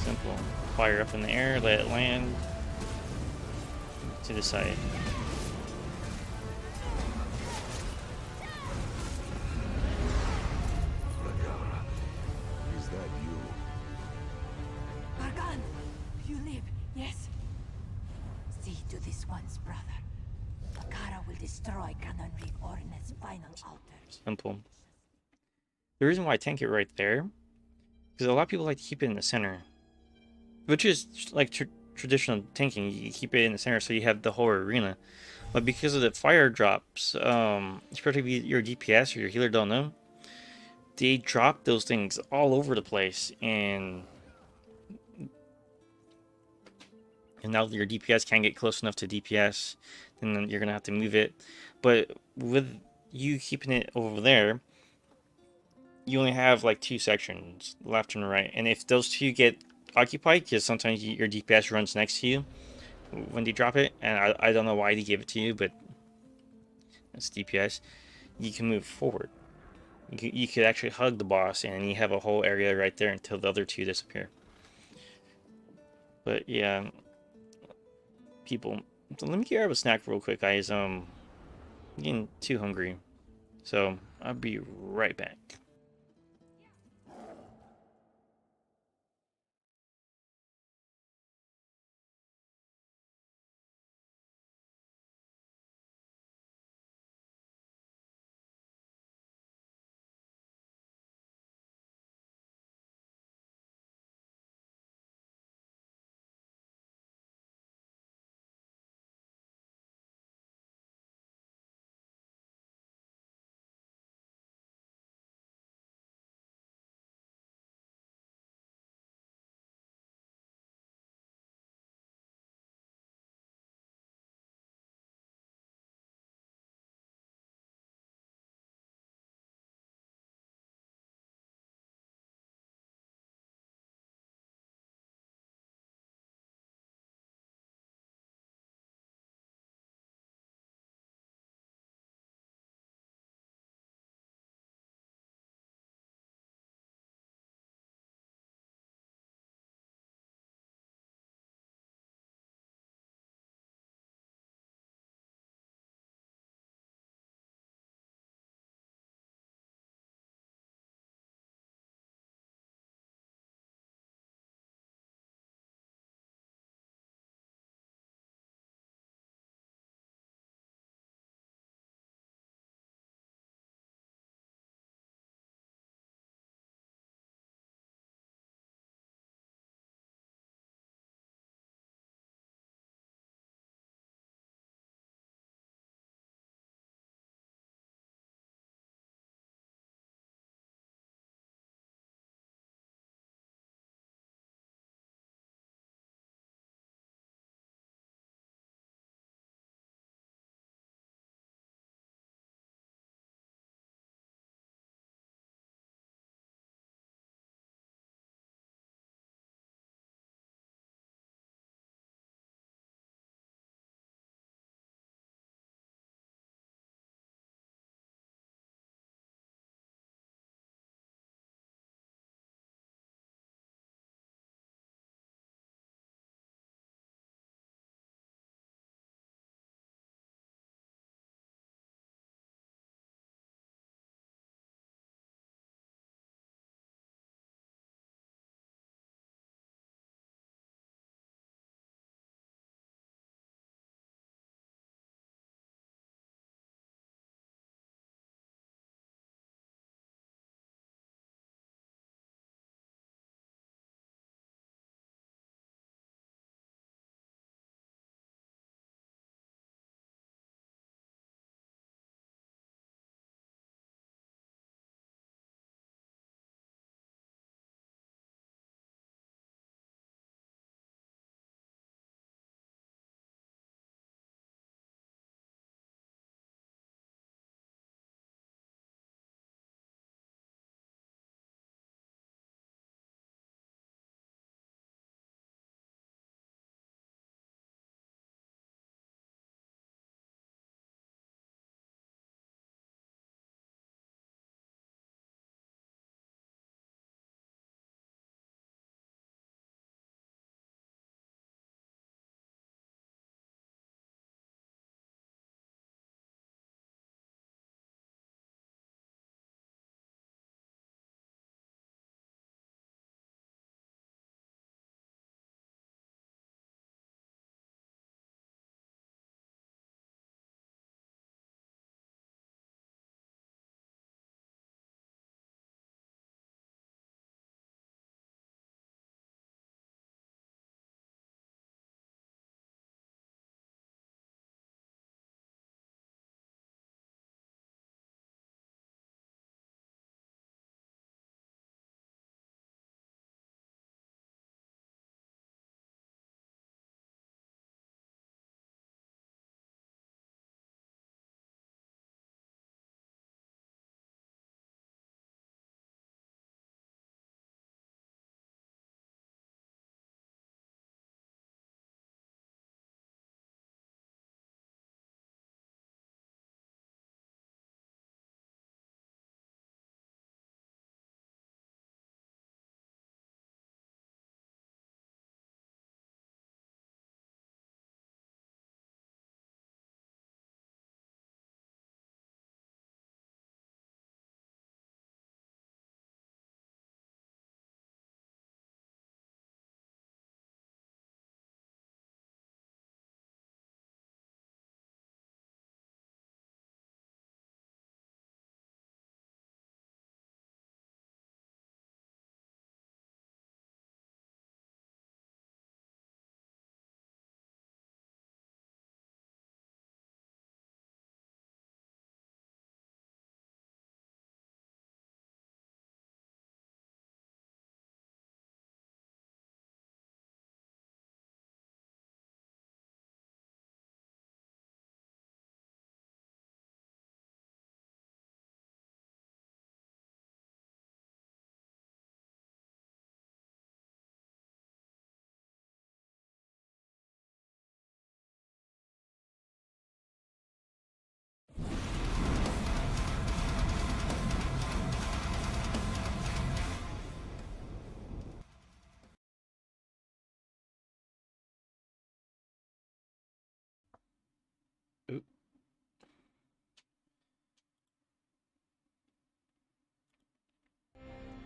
Simple. Fire up in the air, let it land to the side. Bagara, is that you? Argan, you live, yes? See to this once, brother. Bakara will destroy Canon Reef Ornet's final altar. Simple. The reason why I tank it right there, because a lot of people like to keep it in the center, which is like traditional tanking. You keep it in the center so you have the whole arena. But because of the fire drops, especially if your DPS or your healer don't know, they drop those things all over the place, and now your DPS can't get close enough to DPS, and then you're gonna have to move it. But with you keeping it over there, you only have like two sections, left and right, and if those two get occupied, because sometimes your DPS runs next to you when they drop it, and I don't know why they give it to you, but it's DPS, you can move forward. You could actually hug the boss, and you have a whole area right there until the other two disappear. But yeah, people. So let me grab a snack real quick, guys. I'm getting too hungry, so I'll be right back.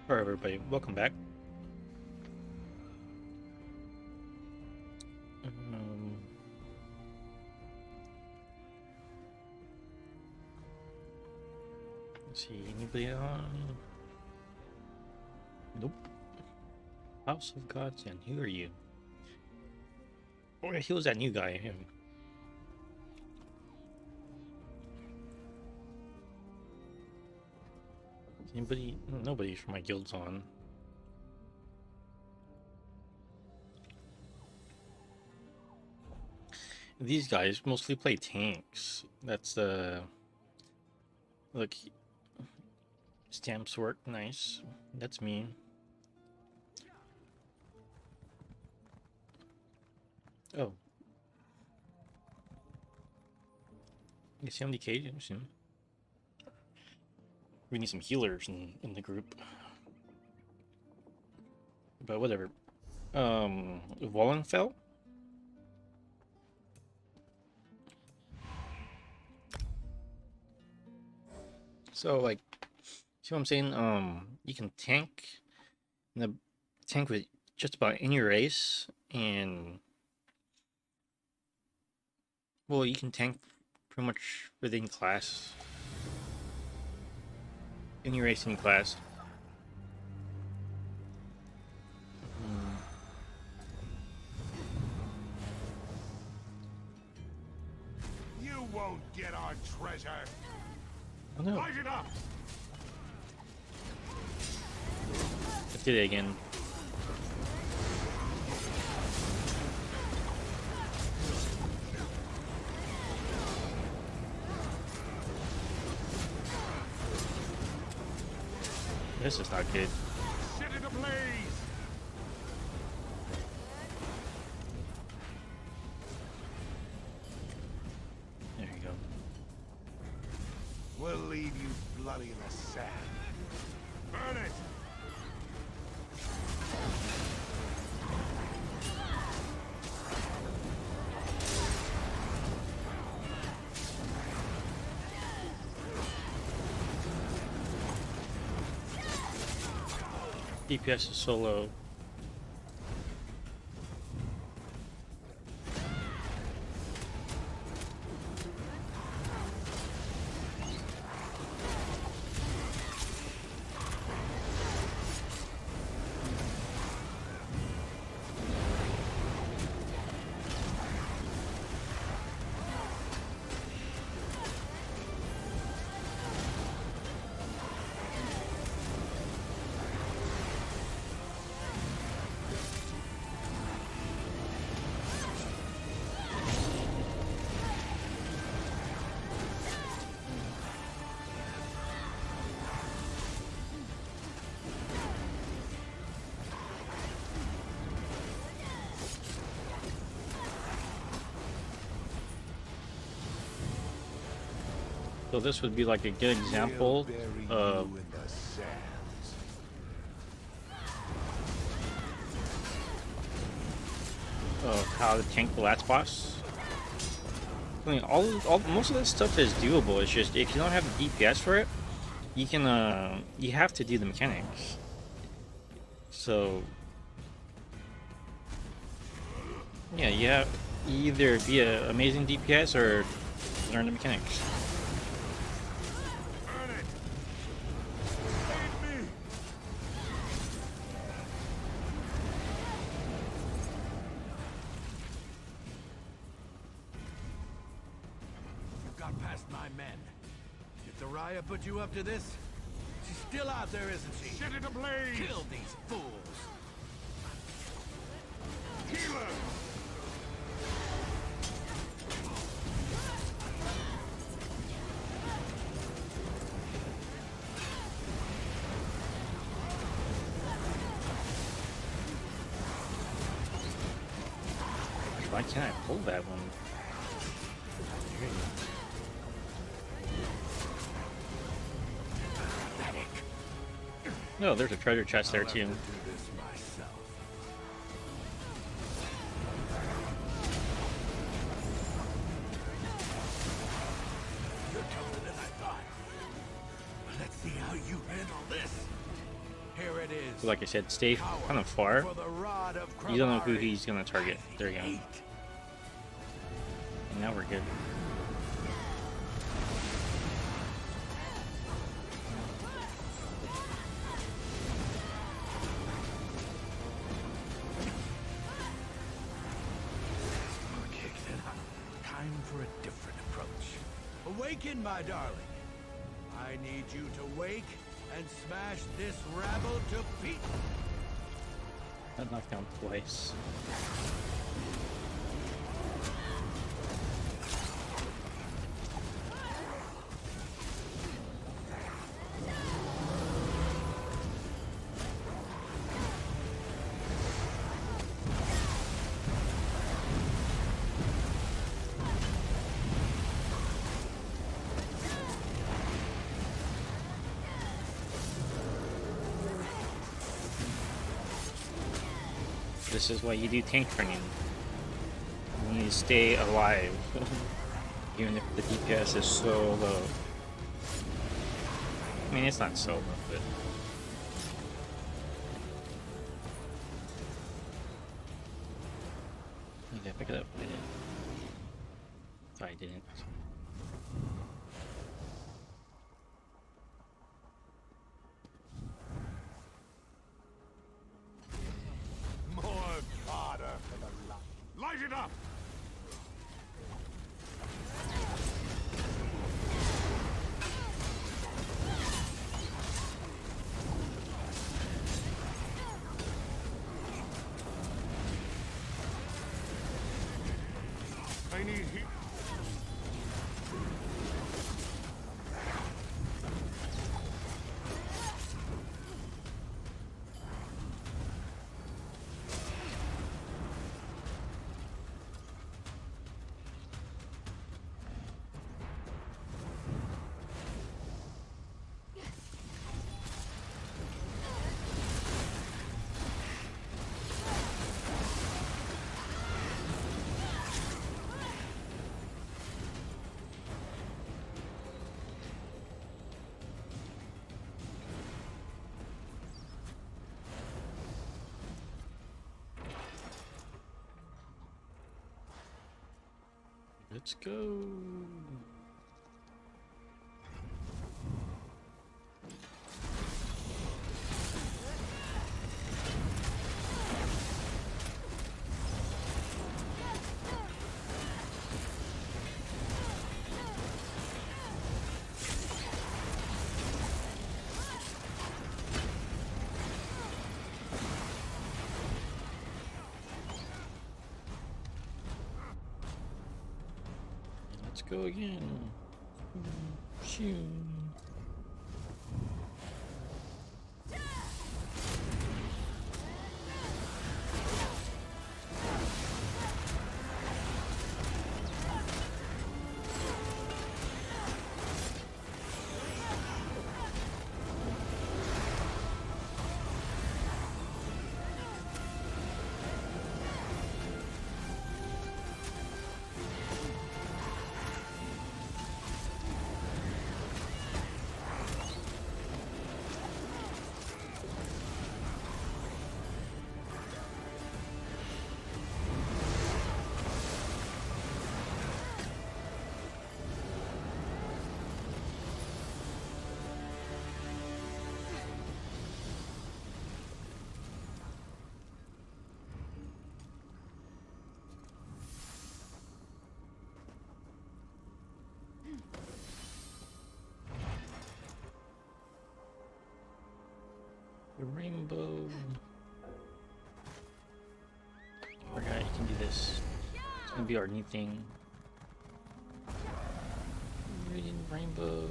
Alright, everybody, welcome back. Let's see, anybody on? Nope. House of Gods, and who are you? Oh, he was that new guy. Him. Anybody? Nobody from my guild's on. These guys mostly play tanks. That's the look. Stamps work nice. That's me. Oh. You see MDK? We need some healers in the group. But whatever. Wallenfell? So like, see what I'm saying? You can tank the tank with just about any race, and well, you can tank pretty much within class, any race, any class. You won't get our treasure. Oh no! Light it up. I did it again. This is not good. Set it ablaze. There you go. We'll leave you bloody in the sand. Burn it. DPS is so low. So this would be like a good example of how to tank the last boss. I mean, most of this stuff is doable. It's just if you don't have the DPS for it, you can you have to do the mechanics. So yeah, you have either be an amazing DPS or learn the mechanics. Burn it. Save me. You got past my men. Did the Raya put you up to this? She's still out there, isn't she? Set it ablaze. Kill these fools. Healer. Why can't I pull that one? No, there's a treasure chest there too. Do this myself. You're tougher than I thought. Let's see how you handle this. Here it So like I said, stay kind of far. For the rod of You don't know who Krabari. he's gonna target. There you go. And now we're good. Okay, then. Time for a different approach. Awaken, my darling. I need you to wake and smash this rabble to pieces. That knocked down twice. This is why you do tank training. You need to stay alive, even if the DPS is so low. I mean, it's not so low, but... Okay, pick it up. I didn't. Thought I didn't. More fodder for the light it up! I need heat. Let's go. Let's go again. Shoot. The rainbow. Forgot you can do this. It's gonna be our new thing. Reading rainbow.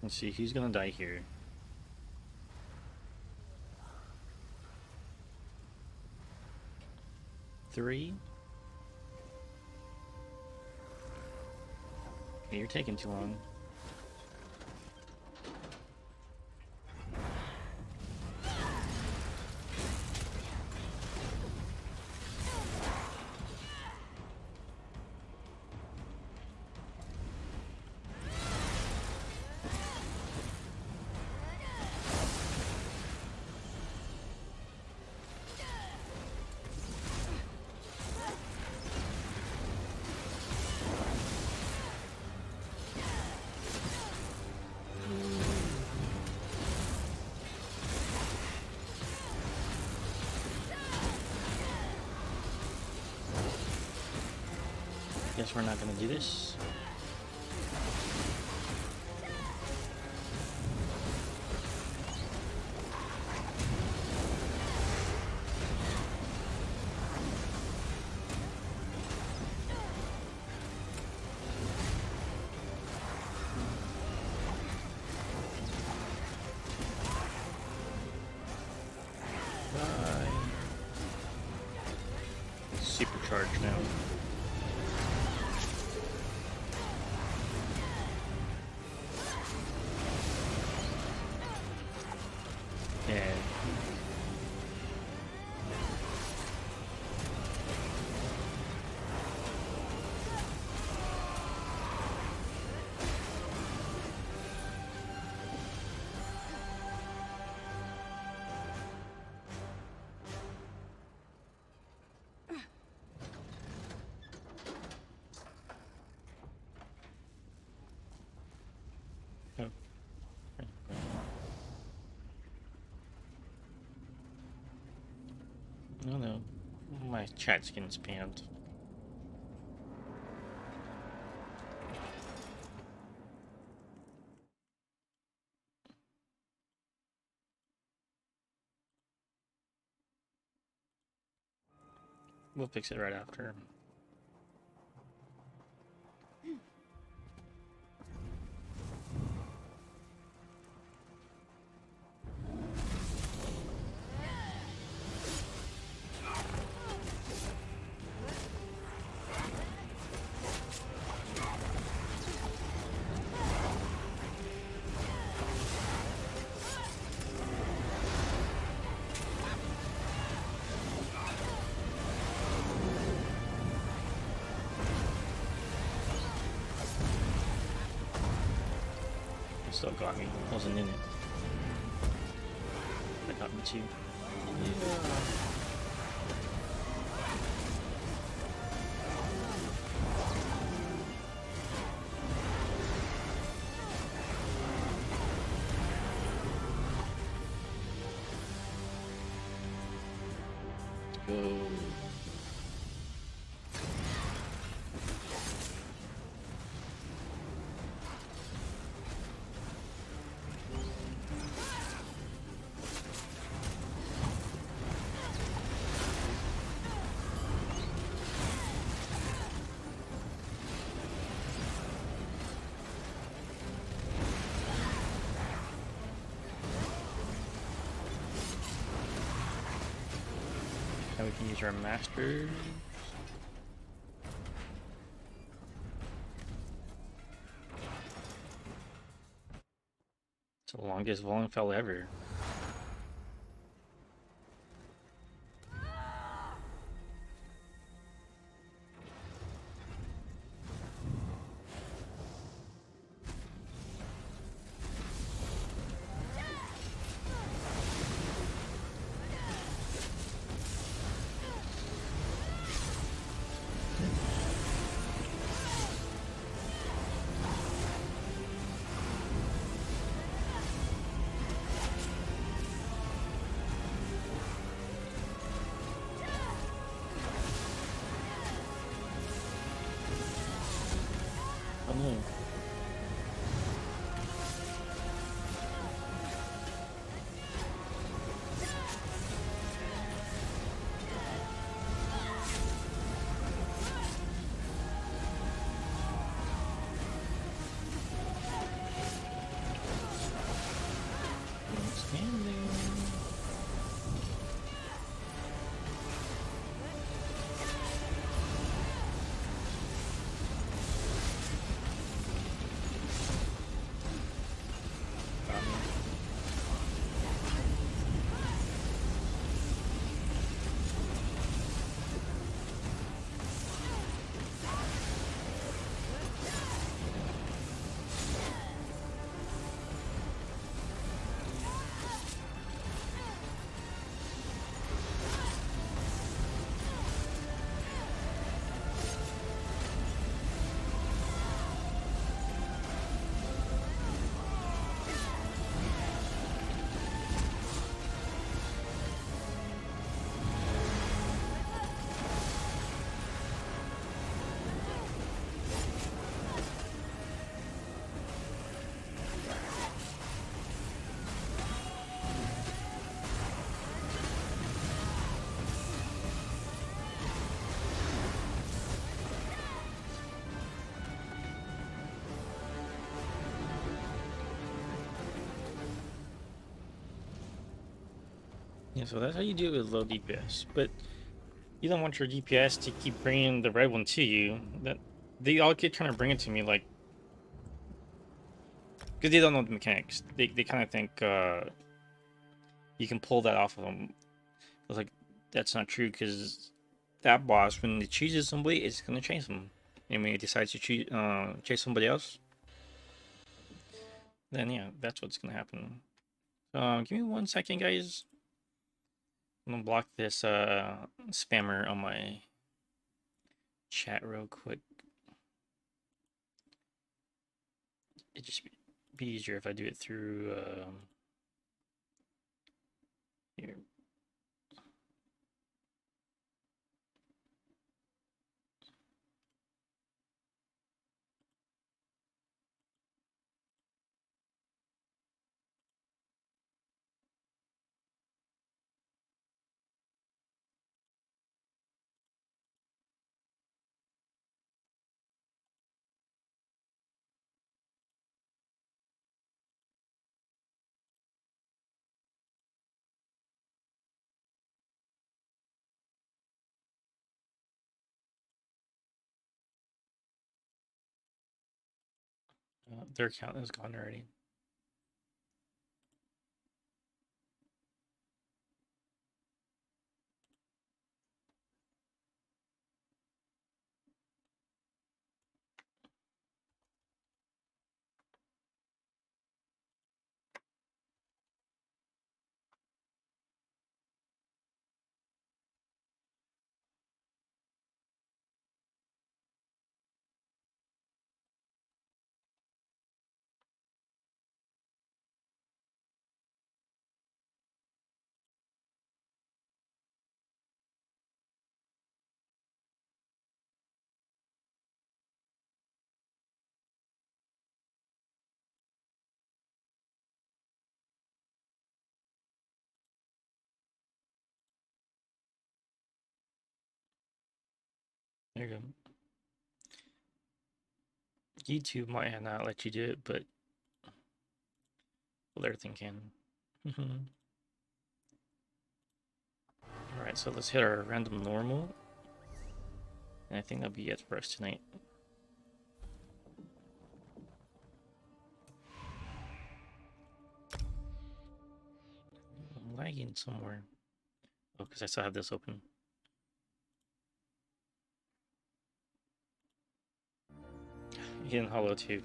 Let's see, who's gonna die here? Three? Okay, you're taking too long. Guess we're not gonna do this. Bye. Supercharged now. Yeah. Oh. No, no. My chat's getting spammed. We'll fix it right after. Still got me. Wasn't in it. That got me too. Let's go. Now we can use our masters. It's the longest Vollenfell ever. Yeah, so that's how you do it with low DPS. But you don't want your DPS to keep bringing the red one to you. That they all keep trying to bring it to me, like, because they don't know the mechanics. They kind of think you can pull that off of them. I was like, that's not true, because that boss, when it chooses somebody, it's gonna chase them. And when it decides to chase somebody else, then yeah, that's what's gonna happen. Give me 1 second, guys. I'm gonna block this spammer on my chat real quick. It'd just be easier if I do it through here. Their account is gone already. There you go. YouTube might not let you do it, but well, everything can. Alright, so let's hit our random normal. And I think that'll be it for us tonight. I'm lagging somewhere. Oh, because I still have this open. Hidden Hollow 2.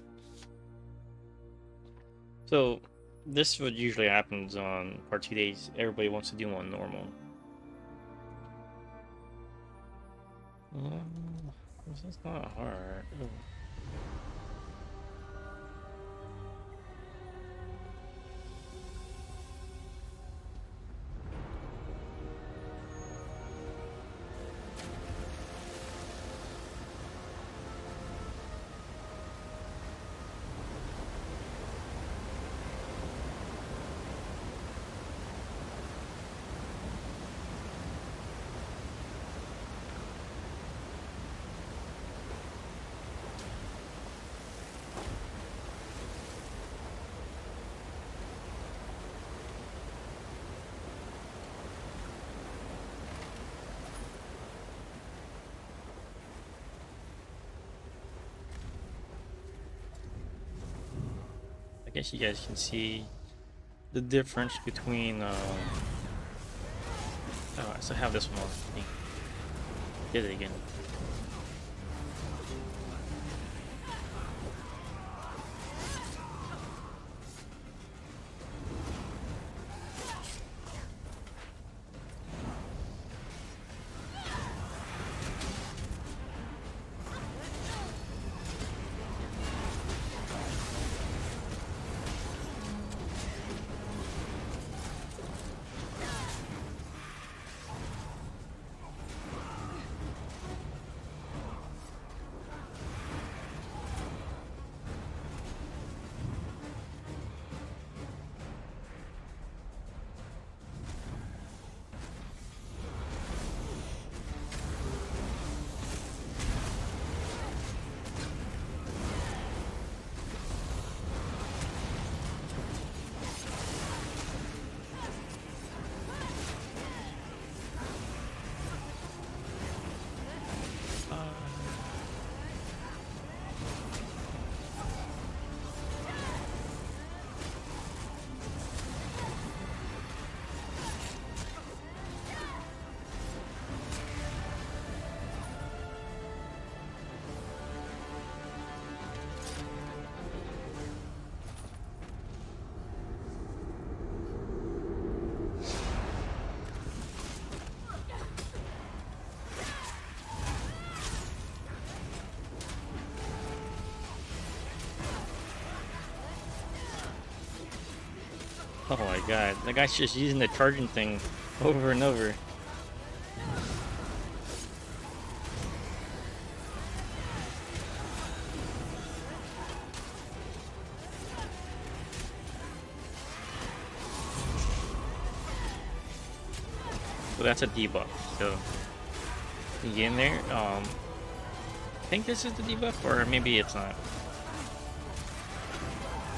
So, this what usually happens on part 2 days. Everybody wants to do one normal. This is not hard. Oh. I guess you guys can see the difference between oh, I still have this one on me. Did it again. Oh my god, that guy's just using the charging thing over and over. So that's a debuff. So you get in there. I think this is the debuff, or maybe it's not.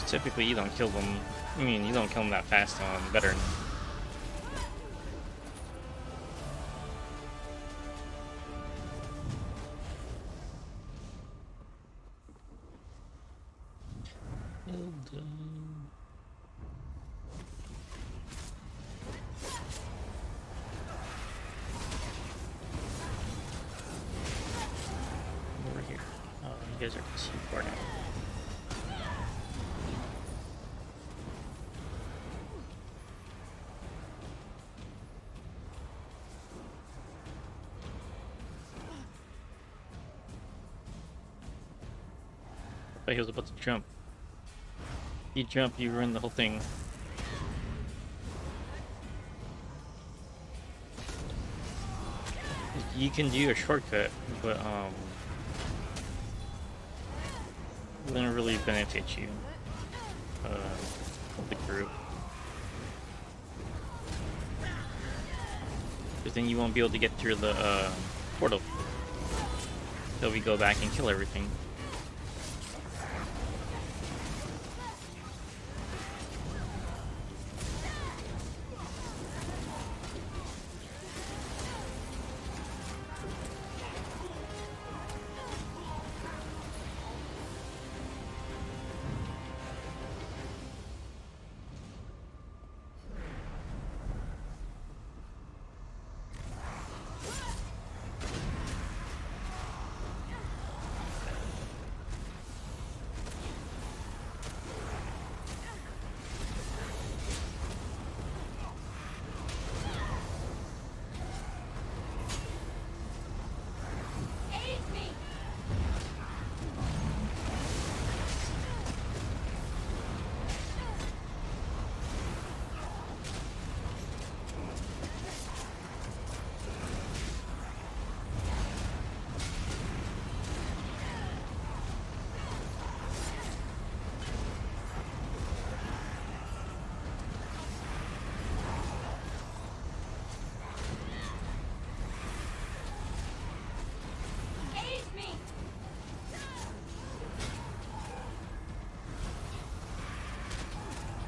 Typically, you don't kill them. I mean, you don't kill them that fast on veteran. Well done. Over here. Oh, you guys are too far now. I thought he was about to jump. You jump, you ruin the whole thing. You can do a shortcut, but it wouldn't really benefit you. The group. Because then you won't be able to get through the portal. So we go back and kill everything.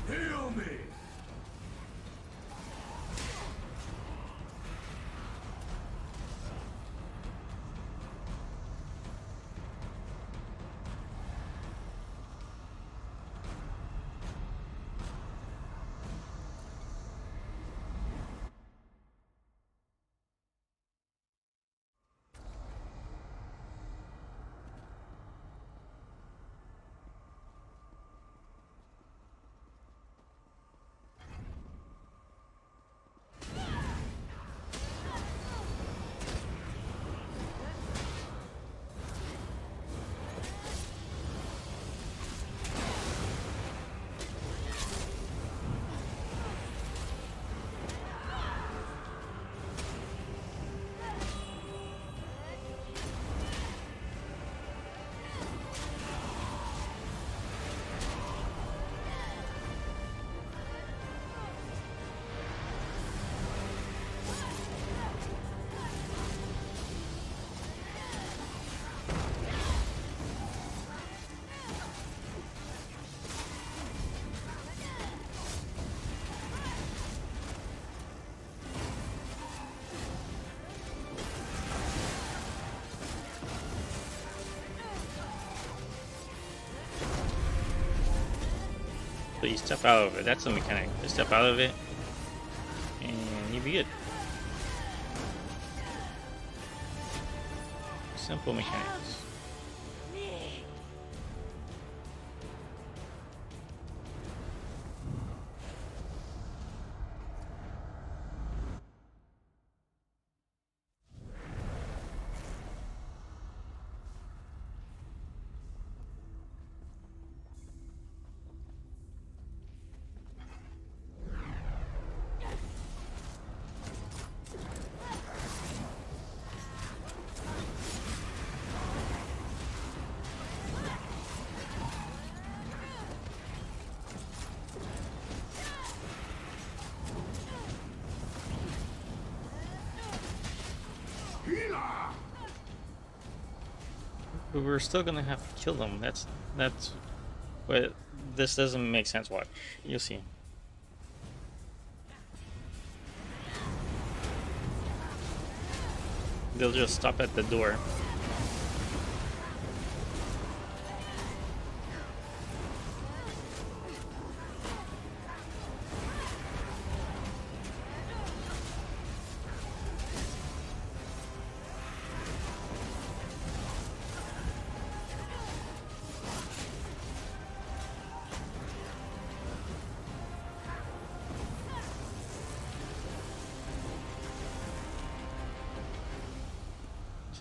Heal me! So you step out of it. That's a mechanic. Just step out of it, and you be good. Simple mechanics. But we're still gonna have to kill them. That's. But this doesn't make sense. Watch, you'll see. They'll just stop at the door.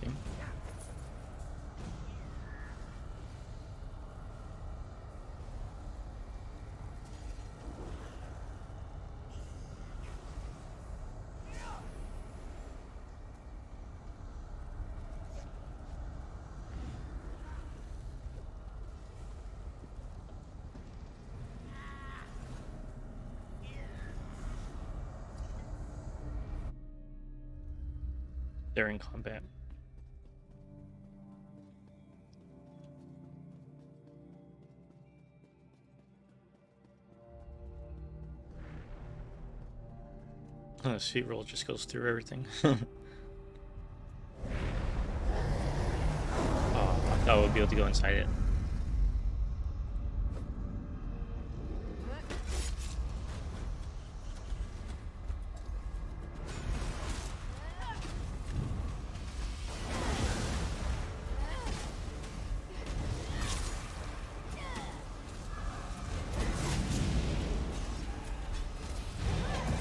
See? They're in combat. The sweet roll just goes through everything. Oh, I thought I would be able to go inside it.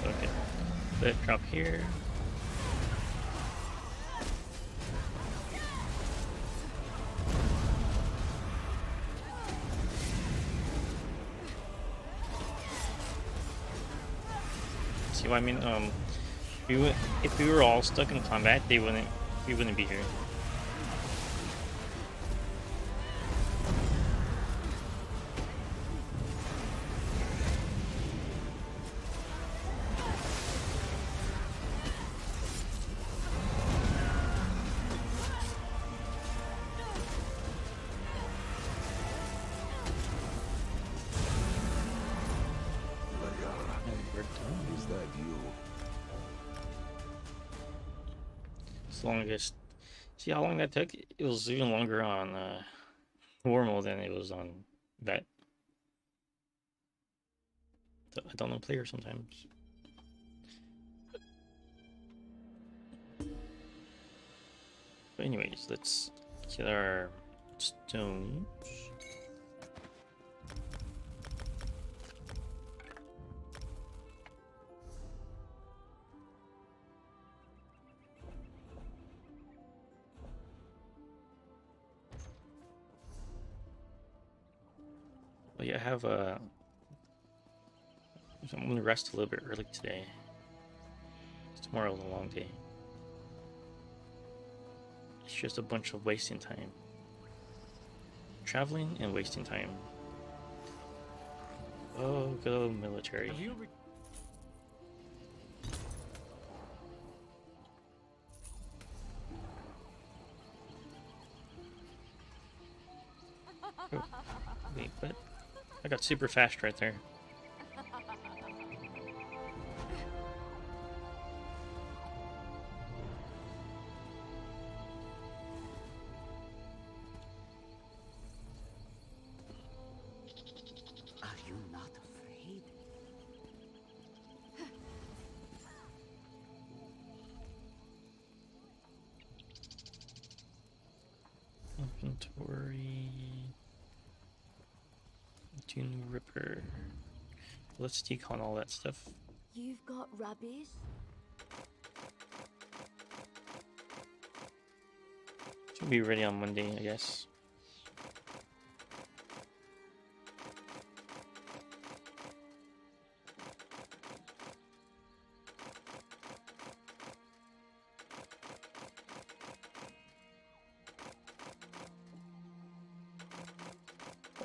Okay. Let drop here. See what I mean? If we were all stuck in combat, we wouldn't be here. Is that you? As long as see how long that took? It was even longer on normal than it was on vet. I don't know player sometimes. But anyways, let's get our stones. Well, yeah, I have I'm gonna rest a little bit early today. Tomorrow's a long day. It's just a bunch of wasting time. Traveling and wasting time. Oh, good old military. Oh, wait, what? I got super fast right there. Are you not Tune Ripper. Let's decon all that stuff. You've got rabies? Should be ready on Monday, I guess.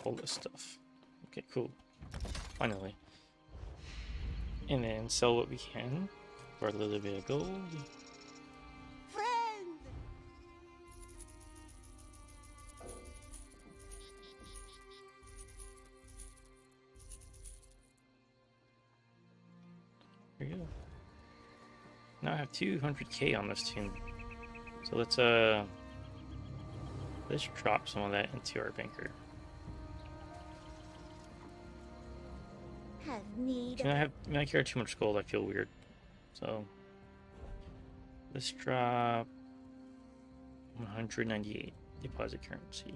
All this stuff. Okay, cool. Finally. And then sell what we can for a little bit of gold. Friend! There you go. Now I have 200k on this tune. So let's drop some of that into our banker. Have need When I carry too much gold, I feel weird. So let's drop 198 deposit currency.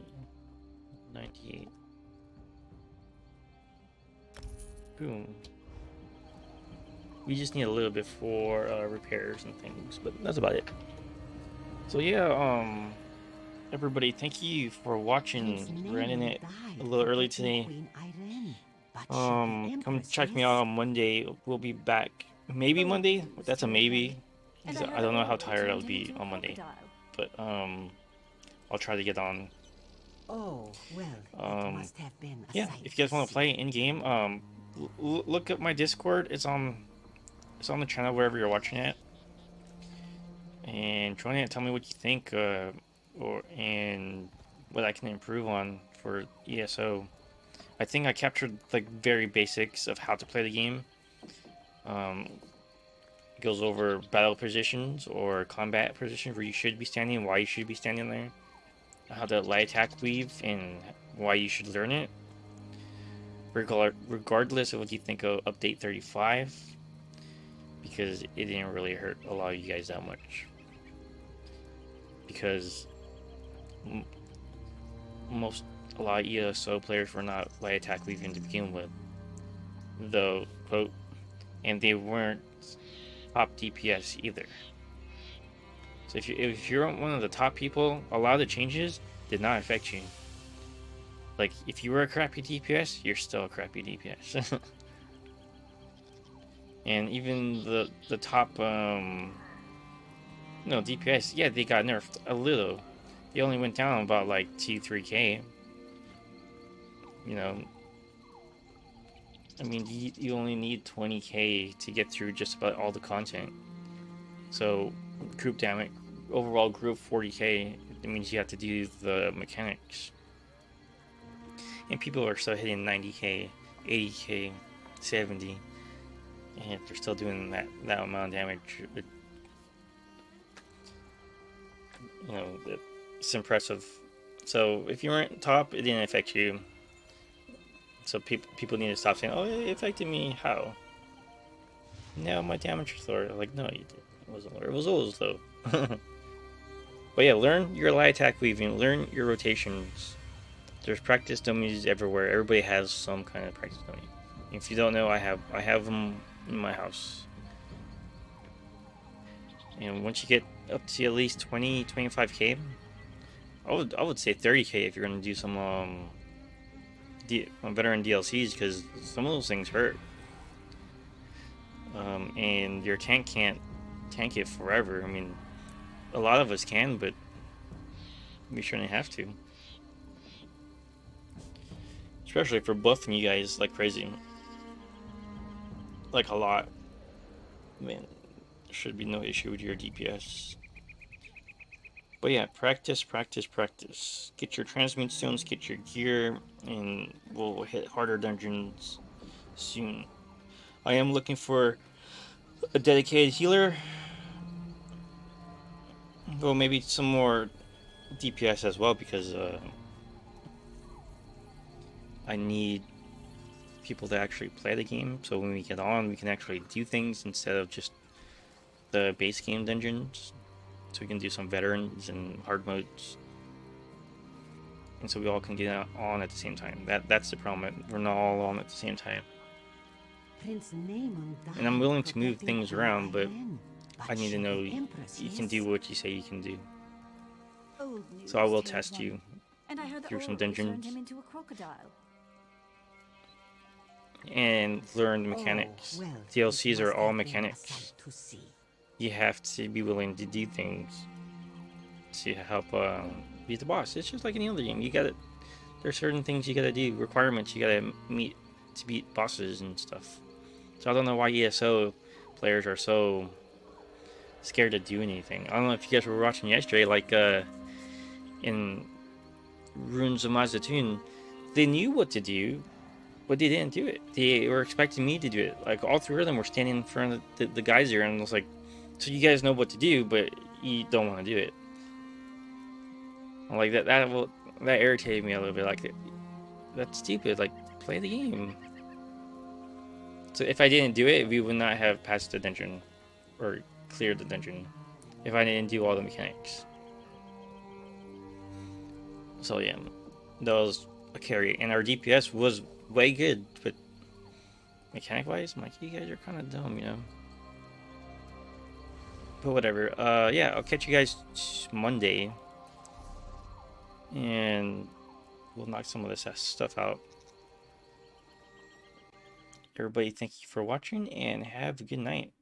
98. Boom. We just need a little bit for repairs and things, but that's about it. So yeah, everybody, thank you for watching. We're ending it a little early today. Come check me out on Monday. We'll be back. Maybe Monday. That's a maybe. Because I don't know how tired I'll be on Monday. But I'll try to get on. Oh, well, it must have been a Yeah, sight if you guys to want to play see. in game, look up my Discord. It's on the channel wherever you're watching it. And join it. Tell me what you think, and what I can improve on for ESO. I think I captured like very basics of how to play the game. It goes over battle positions or combat positions where you should be standing, why you should be standing there, how to light attack weave, and why you should learn it. Regardless of what you think of update 35, because it didn't really hurt a lot of you guys that much. Because a lot of ESO players were not light attack weaving to begin with, though, quote, and they weren't top DPS either. So if you're one of the top people, a lot of the changes did not affect you. Like, if you were a crappy DPS, you're still a crappy DPS. And even the top DPS, yeah, they got nerfed a little. They only went down about like 2-3k. You know, I mean, you only need 20k to get through just about all the content. So group damage, overall group 40k, it means you have to do the mechanics. And people are still hitting 90k, 80k, 70, and if they're still doing that amount of damage, it's impressive. So if you weren't top, it didn't affect you. So people need to stop saying, "Oh, it affected me." How? No, my damage was lower. Like, no, you didn't. It wasn't lower. It was always though. But yeah, learn your light attack weaving. Learn your rotations. There's practice dummies everywhere. Everybody has some kind of practice dummy. If you don't know, I have them in my house. And once you get up to at least 20-25k, I would say 30k if you're gonna do some veteran DLCs, because some of those things hurt. And your tank can't tank it forever. I mean, a lot of us can, but we shouldn't have to. Especially for buffing you guys like crazy. Like a lot. Man, there should be no issue with your DPS. But yeah, practice. Get your transmute stones, get your gear, and we'll hit harder dungeons soon. I am looking for a dedicated healer. Well, maybe some more DPS as well, because I need people to actually play the game, so when we get on, we can actually do things instead of just the base game dungeons. So we can do some veterans and hard modes and so we all can get on at the same time. That's the problem. We're not all on at the same time. Prince Naemon And I'm died willing to move protecting things our around, but island. I need to should know the Empress you can miss? do what you say you can do. Old news, So I will Tales test One. you And I heard the through some Oracles turned dungeons him into a crocodile. and learn the mechanics. Oh, well, DLCs it are must all have been a mechanics. sight to see. You have to be willing to do things to help beat the boss. It's just like any other game. You gotta, there's certain things you gotta do, requirements you gotta meet to beat bosses and stuff. So I don't know why ESO players are so scared to do anything. I don't know if you guys were watching yesterday, like in Runes of Mazatun, they knew what to do, but they didn't do it. They were expecting me to do it. Like all three of them were standing in front of the geyser, and I was like, so you guys know what to do, but you don't want to do it. I'm like that irritated me a little bit. Like that's stupid. Like play the game. So if I didn't do it, we would not have passed the dungeon or cleared the dungeon if I didn't do all the mechanics. So yeah, that was a carry, and our DPS was way good, but mechanic-wise, I'm like, you guys are kind of dumb, you know. But whatever. Yeah, I'll catch you guys Monday, and we'll knock some of this stuff out. Everybody, thank you for watching, and have a good night.